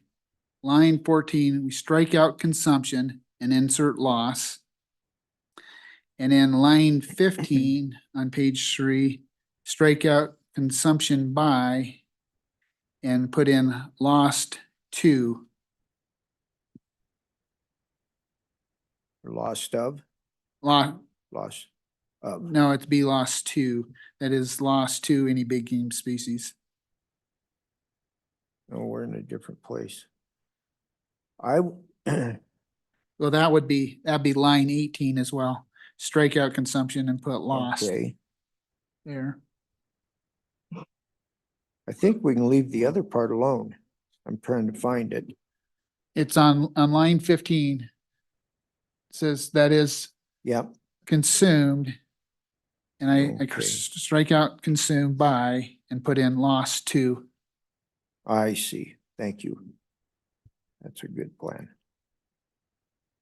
line 14, we strike out consumption and insert loss. And then line 15 on page 3, strike out consumption by and put in lost to. Or lost of, Lost, lost of. no, it'd be lost to. That is lost to any big game species. No, we're in a different place. I, Well, that'd be line 18 as well. Strike out consumption and put lost okay, there. I think we can leave the other part alone. I'm trying to find it. It's on line 15. It says that is Yep, consumed. And I Okay. strike out consumed by and put in lost to. I see. Thank you. That's a good plan.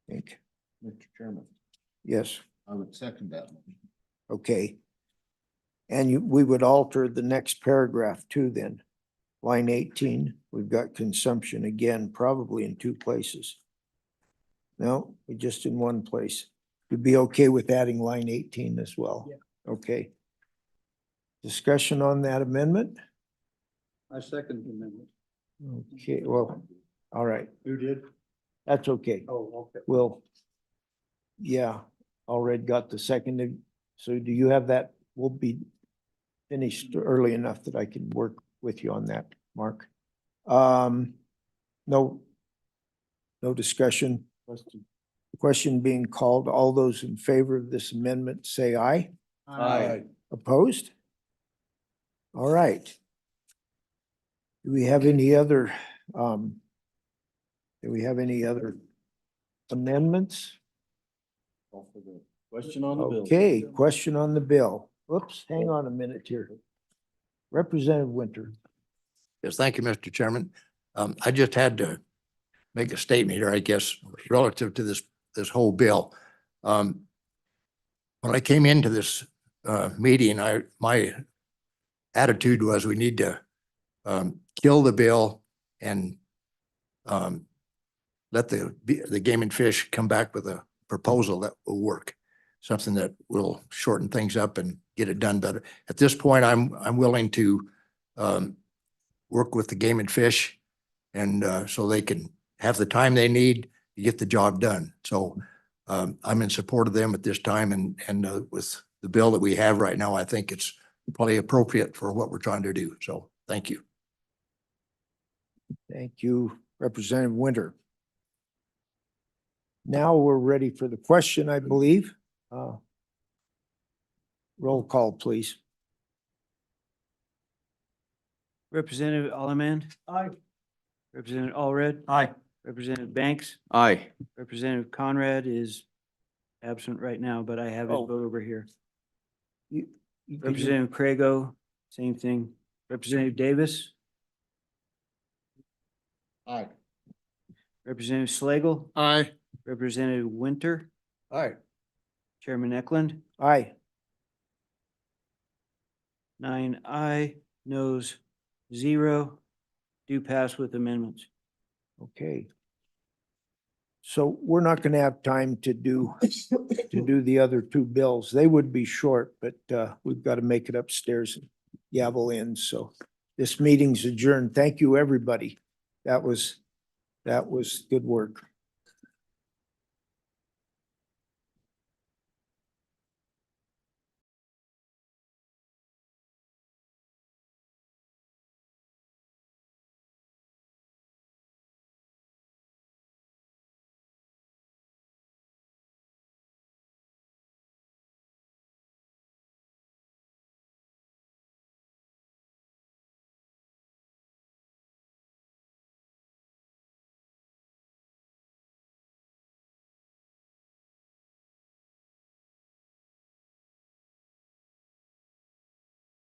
Think, Mr. Chairman, yes, I would second that. okay. And we would alter the next paragraph too then. Line 18, we've got consumption again, probably in 2 places. No, we just in 1 place. You'd be okay with adding line 18 as well? Yeah. Okay. Discussion on that amendment? I second the amendment. Okay, well, all right, Who did? that's okay. Oh, okay. Well, yeah, already got the seconded. So do you have that? We'll be finished early enough that I can work with you on that, Mark. No discussion. Question being called. All those in favor of this amendment, say aye. Aye. Opposed? All right. Do we have any other, amendments? Question on the bill. Okay, question on the bill. Whoops, hang on a minute here. Representative Winter. Yes, thank you, Mr. Chairman. I just had to make a statement here, I guess, relative to this whole bill. When I came into this meeting, my attitude was we need to kill the bill and let the Game and Fish come back with a proposal that will work. Something that will shorten things up and get it done better. At this point, I'm willing to work with the Game and Fish and so they can have the time they need to get the job done. So I'm in support of them at this time and with the bill that we have right now, I think it's probably appropriate for what we're trying to do. So thank you. Thank you, Representative Winter. Now we're ready for the question, I believe. Roll call, please. Representative Allemand. Aye. Representative Allred. Aye. Representative Banks. Aye. Representative Conrad is absent right now, but I have his Oh. vote over here. You- did you- Representative Craigo, same thing. Representative Davis. Aye. Representative Slagle. Aye. Representative Winter. Aye. Chairman Eklund. Aye. 9 aye, noes 0. Do pass with amendments. Okay. So we're not gonna have time to do the other 2 bills. They would be short, but we've got to make it upstairs and gavel in. So this meeting's adjourned. Thank you, everybody. That was good work.